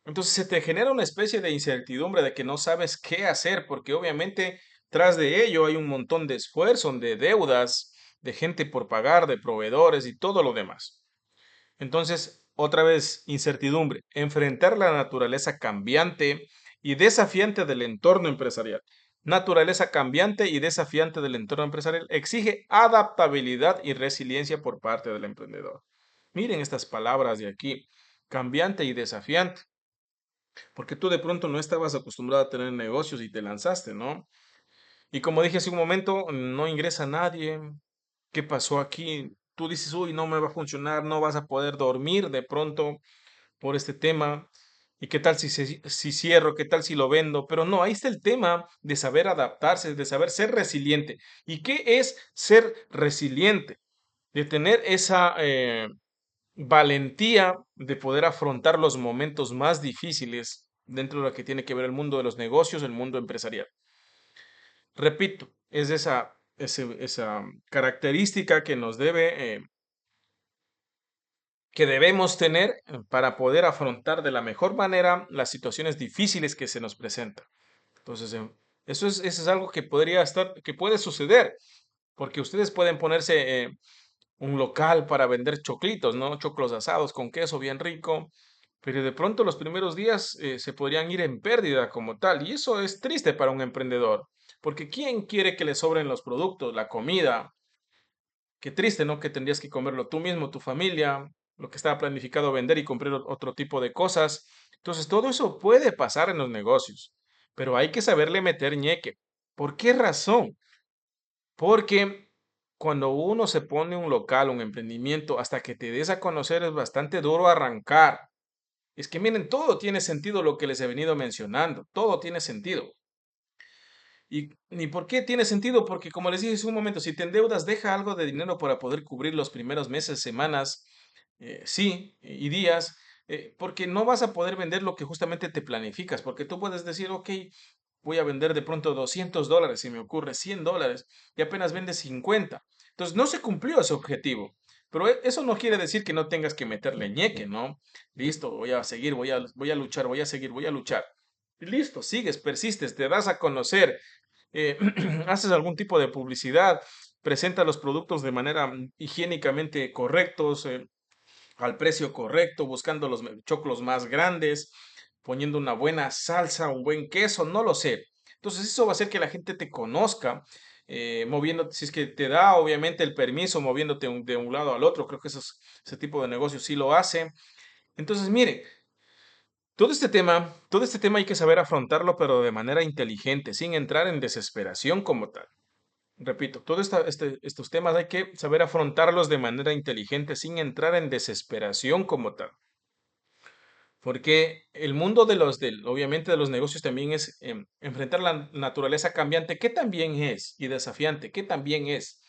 Entonces se te genera una especie de incertidumbre de que no sabes qué hacer, porque obviamente tras de ello hay un montón de esfuerzo, de deudas, de gente por pagar, de proveedores y todo lo demás. Entonces, otra vez, incertidumbre, enfrentar la naturaleza cambiante y desafiante del entorno empresarial. Naturaleza cambiante y desafiante del entorno empresarial exige adaptabilidad y resiliencia por parte del emprendedor. Miren estas palabras de aquí, cambiante y desafiante, porque tú de pronto no estabas acostumbrado a tener negocios y te lanzaste, ¿no? Y como dije hace un momento, no ingresa nadie. ¿Qué pasó aquí? Tú dices, uy, no me va a funcionar, no vas a poder dormir de pronto por este tema. ¿Y qué tal si cierro? ¿Qué tal si lo vendo? Pero no, ahí está el tema de saber adaptarse, de saber ser resiliente. ¿Y qué es ser resiliente? De tener esa valentía de poder afrontar los momentos más difíciles dentro de lo que tiene que ver el mundo de los negocios, el mundo empresarial. Repito, es esa característica que nos que debemos tener para poder afrontar de la mejor manera las situaciones difíciles que se nos presentan. Entonces, eso es algo que podría estar, que puede suceder, porque ustedes pueden ponerse un local para vender choclitos, ¿no? Choclos asados con queso bien rico, pero de pronto los primeros días se podrían ir en pérdida como tal, y eso es triste para un emprendedor, porque ¿quién quiere que le sobren los productos, la comida? Qué triste, ¿no? Que tendrías que comerlo tú mismo, tu familia, lo que estaba planificado vender y comprar otro tipo de cosas. Entonces, todo eso puede pasar en los negocios, pero hay que saberle meter ñeque. ¿Por qué razón? Porque cuando uno se pone un local, un emprendimiento, hasta que te des a conocer es bastante duro arrancar. Es que miren, todo tiene sentido lo que les he venido mencionando, todo tiene sentido. ¿Y por qué tiene sentido? Porque como les dije hace un momento, si te endeudas, deja algo de dinero para poder cubrir los primeros meses, semanas, sí, y días, porque no vas a poder vender lo que justamente te planificas, porque tú puedes decir, ok, voy a vender de pronto $200, si me ocurre $100, y apenas vendes 50. Entonces, no se cumplió ese objetivo. Pero eso no quiere decir que no tengas que meterle ñeque, ¿no? Listo, voy a seguir, voy a luchar, voy a seguir, voy a luchar. Y listo, sigues, persistes, te das a conocer, haces algún tipo de publicidad, presenta los productos de manera higiénicamente correctos, al precio correcto, buscando los choclos más grandes, poniendo una buena salsa, un buen queso, no lo sé. Entonces eso va a hacer que la gente te conozca, moviendo, si es que te da obviamente el permiso, moviéndote de un lado al otro, creo que ese tipo de negocio sí lo hace. Entonces, mire, todo este tema hay que saber afrontarlo, pero de manera inteligente, sin entrar en desesperación como tal. Repito, todos estos temas hay que saber afrontarlos de manera inteligente sin entrar en desesperación como tal. Porque el mundo obviamente de los negocios también es enfrentar la naturaleza cambiante, que también es, y desafiante, que también es.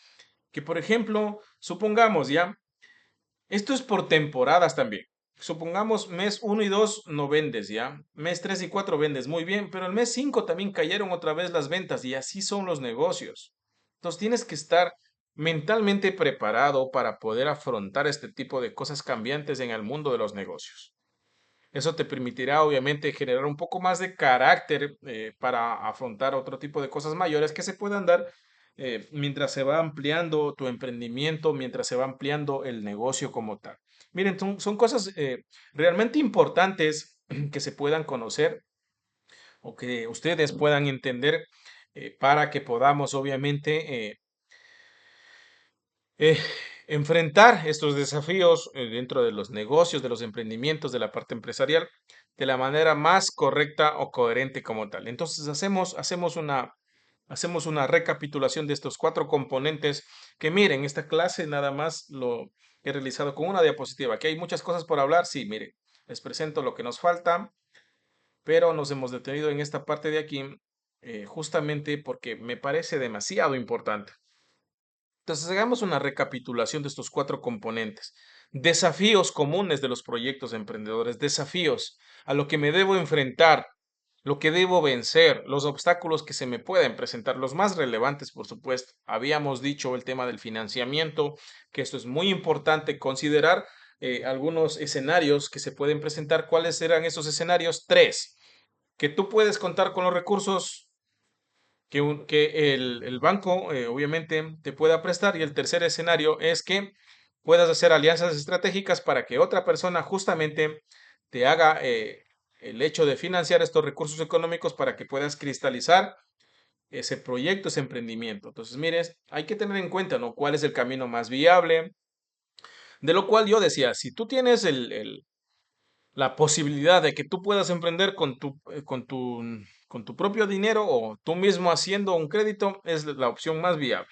Que, por ejemplo, supongamos ya, esto es por temporadas también. Supongamos mes uno y 2 no vendes ya, mes 3 y 4 vendes muy bien, pero el mes 5 también cayeron otra vez las ventas y así son los negocios. Entonces tienes que estar mentalmente preparado para poder afrontar este tipo de cosas cambiantes en el mundo de los negocios. Eso te permitirá, obviamente, generar un poco más de carácter para afrontar otro tipo de cosas mayores que se puedan dar mientras se va ampliando tu emprendimiento, mientras se va ampliando el negocio como tal. Miren, son cosas realmente importantes que se puedan conocer o que ustedes puedan entender para que podamos, obviamente, eh, enfrentar estos desafíos dentro de los negocios, de los emprendimientos, de la parte empresarial, de la manera más correcta o coherente como tal. Entonces hacemos una recapitulación de estos cuatro componentes que miren, esta clase nada más lo he realizado con una diapositiva. Aquí hay muchas cosas por hablar, sí, miren, les presento lo que nos falta, pero nos hemos detenido en esta parte de aquí justamente porque me parece demasiado importante. Entonces, hagamos una recapitulación de estos cuatro componentes. Desafíos comunes de los proyectos emprendedores, desafíos a lo que me debo enfrentar, lo que debo vencer, los obstáculos que se me pueden presentar, los más relevantes, por supuesto. Habíamos dicho el tema del financiamiento, que esto es muy importante considerar algunos escenarios que se pueden presentar. ¿Cuáles serán esos escenarios? Tres, que tú puedes contar con los recursos que el banco obviamente te pueda prestar. Y el tercer escenario es que puedas hacer alianzas estratégicas para que otra persona justamente te haga el hecho de financiar estos recursos económicos para que puedas cristalizar ese proyecto, ese emprendimiento. Entonces, mires, hay que tener en cuenta, ¿no? ¿Cuál es el camino más viable? De lo cual yo decía, si tú tienes la posibilidad de que tú puedas emprender con tu propio dinero o tú mismo haciendo un crédito es la opción más viable.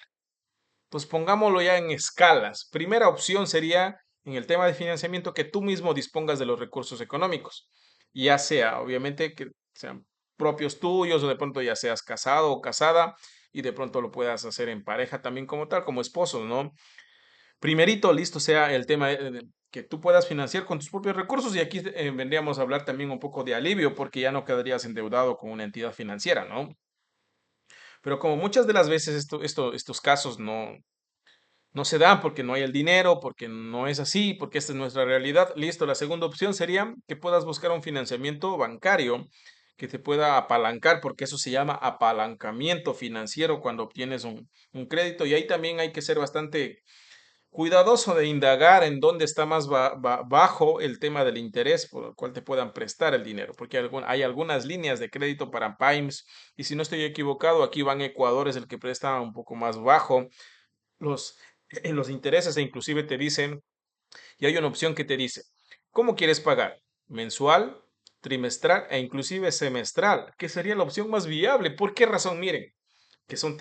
Pues pongámoslo ya en escalas. Primera opción sería en el tema de financiamiento que tú mismo dispongas de los recursos económicos, ya sea obviamente que sean propios tuyos o de pronto ya seas casado o casada y de pronto lo puedas hacer en pareja también como tal, como esposo, ¿no? Primerito, listo sea el tema de que tú puedas financiar con tus propios recursos y aquí vendríamos a hablar también un poco de alivio porque ya no quedarías endeudado con una entidad financiera, ¿no? Pero como muchas de las veces estos casos no se dan porque no hay el dinero, porque no es así, porque esta es nuestra realidad, listo, la segunda opción sería que puedas buscar un financiamiento bancario que te pueda apalancar, porque eso se llama apalancamiento financiero cuando obtienes un crédito y ahí también hay que ser bastante cuidadoso de indagar en dónde está más bajo el tema del interés por el cual te puedan prestar el dinero, porque hay algunas líneas de crédito para PYMEs y si no estoy equivocado, aquí Ban Ecuador es el que presta un poco más bajo los, en los intereses e inclusive te dicen, y hay una opción que te dice, ¿cómo quieres pagar? ¿Mensual, trimestral e inclusive semestral? ¿Qué sería la opción más viable? ¿Por qué razón? Miren, que son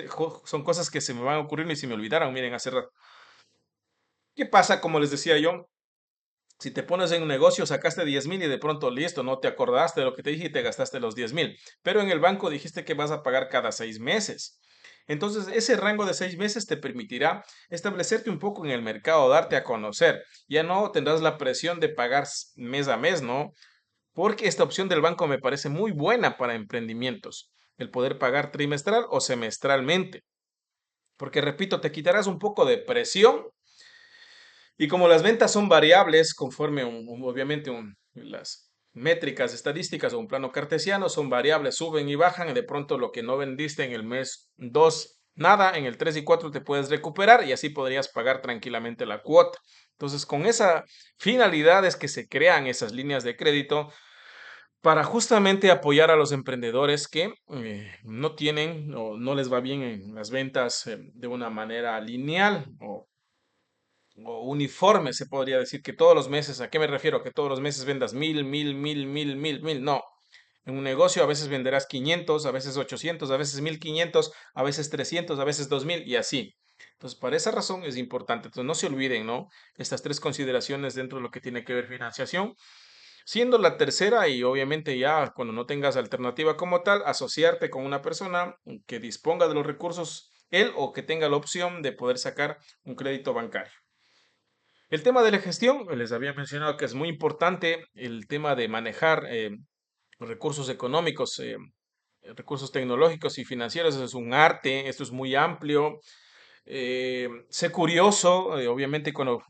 cosas que se me van a ocurrir y se me olvidaron, miren, hace rato. ¿Qué pasa? Como les decía yo, si te pones en un negocio, sacaste 10,000 y de pronto listo, no te acordaste de lo que te dije y te gastaste los 10,000. Pero en el banco dijiste que vas a pagar cada 6 meses. Entonces, ese rango de 6 meses te permitirá establecerte un poco en el mercado, darte a conocer. Ya no tendrás la presión de pagar mes a mes, ¿no? Porque esta opción del banco me parece muy buena para emprendimientos, el poder pagar trimestral o semestralmente. Porque, repito, te quitarás un poco de presión y como las ventas son variables, conforme obviamente las métricas estadísticas o un plano cartesiano son variables, suben y bajan, y de pronto lo que no vendiste en el mes 2 nada, en el 3 y 4 te puedes recuperar y así podrías pagar tranquilamente la cuota. Entonces, con esa finalidad es que se crean esas líneas de crédito para justamente apoyar a los emprendedores que no tienen o no les va bien en las ventas de una manera lineal o uniforme, se podría decir que todos los meses, ¿a qué me refiero? Que todos los meses vendas 1,000, 1,000, 1,000, 1,000, 1,000, 1,000. No, en un negocio a veces venderás 500, a veces 800, a veces 1,500, a veces 300, a veces 2,000 y así. Entonces, para esa razón es importante. Entonces, no se olviden, ¿no? Estas tres consideraciones dentro de lo que tiene que ver financiación Siendo la tercera y obviamente ya cuando no tengas alternativa como tal, asociarte con una persona que disponga de los recursos, él o que tenga la opción de poder sacar un crédito bancario. El tema de la gestión, les había mencionado que es muy importante el tema de manejar recursos económicos, recursos tecnológicos y financieros. Es un arte, esto es muy amplio. Sé curioso, obviamente cuando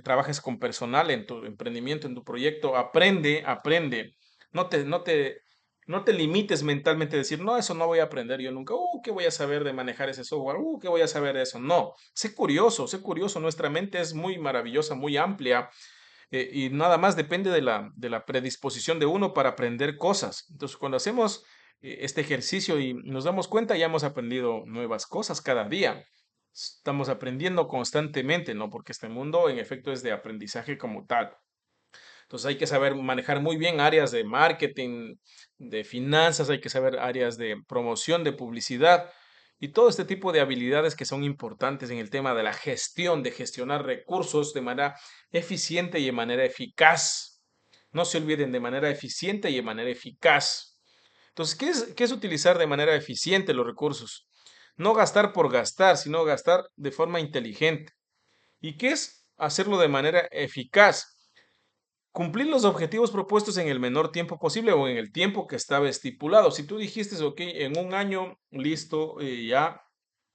trabajes con personal en tu emprendimiento, en tu proyecto, aprende, aprende. No te, no te, no te limites mentalmente a decir, no, eso no voy a aprender yo nunca. ¿Qué voy a saber de manejar ese software? ¿Qué voy a saber de eso? No, sé curioso, sé curioso. Nuestra mente es muy maravillosa, muy amplia, y nada más depende de la predisposición de uno para aprender cosas. Entonces, cuando hacemos este ejercicio y nos damos cuenta, ya hemos aprendido nuevas cosas cada día. Estamos aprendiendo constantemente, ¿no? Porque este mundo, en efecto, es de aprendizaje como tal. Entonces, hay que saber manejar muy bien áreas de marketing, de finanzas, hay que saber áreas de promoción, de publicidad y todo este tipo de habilidades que son importantes en el tema de la gestión, de gestionar recursos de manera eficiente y de manera eficaz. No se olviden, de manera eficiente y de manera eficaz. Entonces, qué es utilizar de manera eficiente los recursos? No gastar por gastar, sino gastar de forma inteligente. ¿Y qué es hacerlo de manera eficaz? Cumplir los objetivos propuestos en el menor tiempo posible o en el tiempo que estaba estipulado. Si tú dijiste, ok, en un año, listo, ya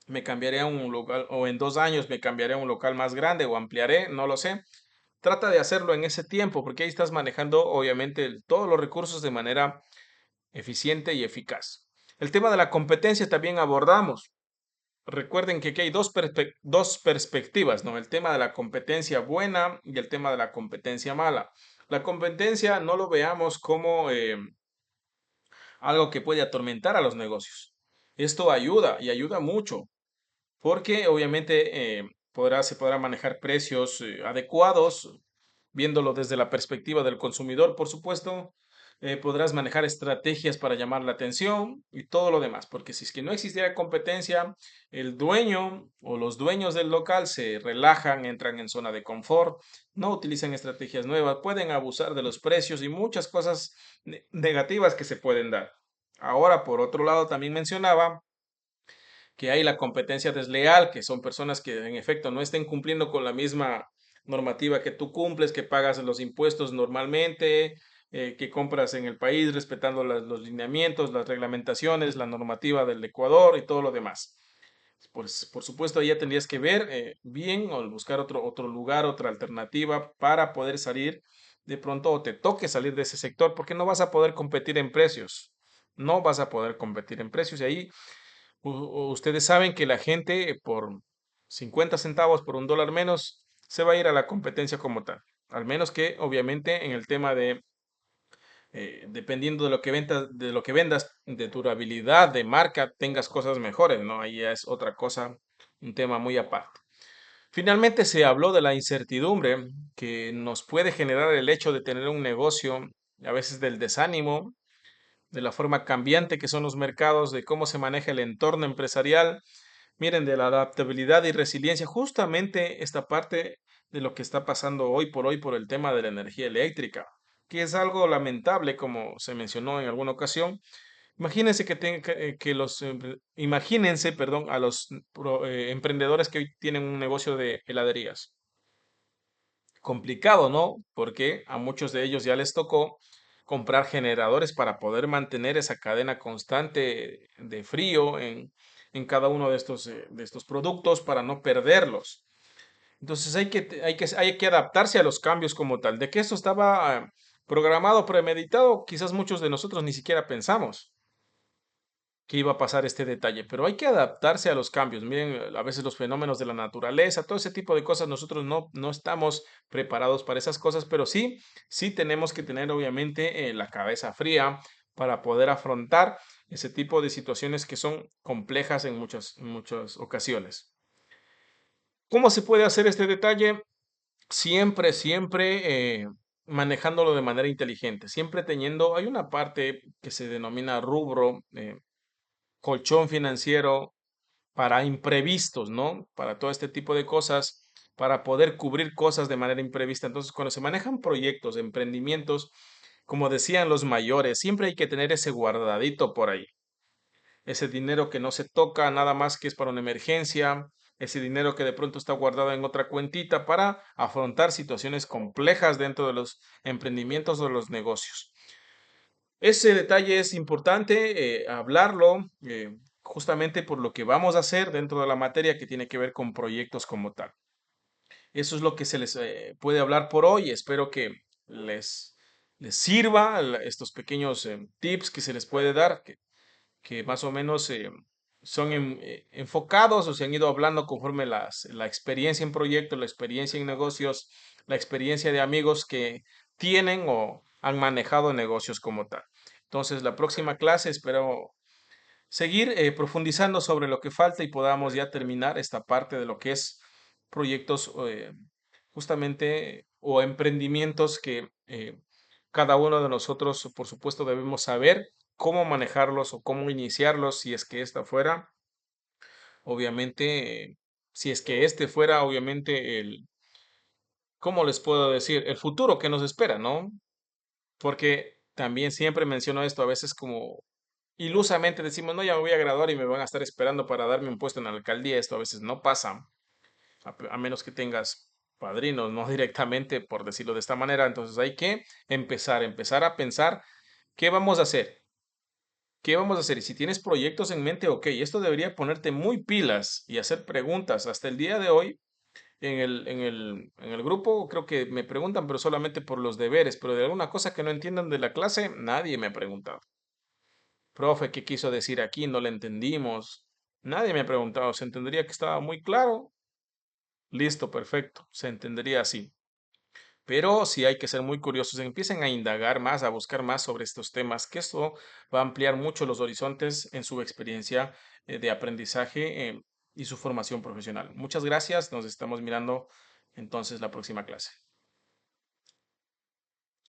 me cambiaré a un local, o en 2 años me cambiaré a un local más grande o ampliaré, no lo sé. Trata de hacerlo en ese tiempo, porque ahí estás manejando, obviamente, todos los recursos de manera eficiente y eficaz. El tema de la competencia también abordamos. Recuerden que aquí hay dos perspectivas, ¿no? El tema de la competencia buena y el tema de la competencia mala. La competencia no lo veamos como algo que puede atormentar a los negocios. Esto ayuda y ayuda mucho porque obviamente se podrá manejar precios adecuados, viéndolo desde la perspectiva del consumidor, por supuesto. Podrás manejar estrategias para llamar la atención y todo lo demás, porque si es que no existiera competencia, el dueño o los dueños del local se relajan, entran en zona de confort, no utilizan estrategias nuevas, pueden abusar de los precios y muchas cosas negativas que se pueden dar. Ahora, por otro lado, también mencionaba que hay la competencia desleal, que son personas que en efecto no estén cumpliendo con la misma normativa que tú cumples, que pagas los impuestos normalmente, que compras en el país respetando los lineamientos, las reglamentaciones, la normativa del Ecuador y todo lo demás. Pues, por supuesto, ahí ya tendrías que ver bien o buscar otro lugar, otra alternativa para poder salir de pronto o te toque salir de ese sector porque no vas a poder competir en precios. No vas a poder competir en precios y ahí ustedes saben que la gente por 50 centavos, por $1 menos, se va a ir a la competencia como tal. Al menos que, obviamente, en el tema de, dependiendo de lo que vendas, de durabilidad, de marca, tengas cosas mejores, ¿no? Ahí ya es otra cosa, un tema muy aparte. Finalmente se habló de la incertidumbre que nos puede generar el hecho de tener un negocio, a veces del desánimo, de la forma cambiante que son los mercados, de cómo se maneja el entorno empresarial. Miren, de la adaptabilidad y resiliencia, justamente esta parte de lo que está pasando hoy por el tema de la energía eléctrica, que es algo lamentable, como se mencionó en alguna ocasión. Imagínense imagínense, perdón, a los emprendedores que hoy tienen un negocio de heladerías. Complicado, ¿no? Porque a muchos de ellos ya les tocó comprar generadores para poder mantener esa cadena constante de frío en cada uno de estos productos para no perderlos. Entonces hay que adaptarse a los cambios como tal. De que esto estaba programado, premeditado, quizás muchos de nosotros ni siquiera pensamos que iba a pasar este detalle, pero hay que adaptarse a los cambios. Miren, a veces los fenómenos de la naturaleza, todo ese tipo de cosas, nosotros no estamos preparados para esas cosas, pero sí tenemos que tener obviamente la cabeza fría para poder afrontar ese tipo de situaciones que son complejas en muchas ocasiones. ¿Cómo se puede hacer este detalle? Siempre manejándolo de manera inteligente, siempre teniendo, hay una parte que se denomina rubro, colchón financiero para imprevistos, ¿no? Para todo este tipo de cosas, para poder cubrir cosas de manera imprevista. Entonces, cuando se manejan proyectos, emprendimientos, como decían los mayores, siempre hay que tener ese guardadito por ahí, ese dinero que no se toca, nada más que es para una emergencia, ese dinero que de pronto está guardado en otra cuentita para afrontar situaciones complejas dentro de los emprendimientos o de los negocios. Ese detalle es importante hablarlo justamente por lo que vamos a hacer dentro de la materia que tiene que ver con proyectos como tal. Eso es lo que se les puede hablar por hoy. Espero que les sirva estos pequeños tips que se les puede dar, que más o menos son enfocados o se han ido hablando conforme la experiencia en proyectos, la experiencia en negocios, la experiencia de amigos que tienen o han manejado negocios como tal. Entonces, la próxima clase espero seguir profundizando sobre lo que falta y podamos ya terminar esta parte de lo que es proyectos justamente o emprendimientos que cada uno de nosotros, por supuesto, debemos saber cómo manejarlos o cómo iniciarlos si es que esta fuera, obviamente, si es que este fuera, obviamente, ¿cómo les puedo decir? El futuro que nos espera, ¿no? Porque también siempre menciono esto, a veces como ilusamente decimos, no, ya me voy a graduar y me van a estar esperando para darme un puesto en la alcaldía. Esto a veces no pasa, a menos que tengas padrinos, no directamente, por decirlo de esta manera. Entonces hay que empezar a pensar qué vamos a hacer, qué vamos a hacer. Y si tienes proyectos en mente, ok, esto debería ponerte muy pilas y hacer preguntas. Hasta el día de hoy, en el grupo, creo que me preguntan, pero solamente por los deberes, pero de alguna cosa que no entiendan de la clase, nadie me ha preguntado. Profe, ¿qué quiso decir aquí? No le entendimos. Nadie me ha preguntado. ¿Se entendería que estaba muy claro? Listo, perfecto. Se entendería así. Pero sí hay que ser muy curiosos. Empiecen a indagar más, a buscar más sobre estos temas, que esto va a ampliar mucho los horizontes en su experiencia de aprendizaje y su formación profesional. Muchas gracias. Nos estamos mirando entonces la próxima clase.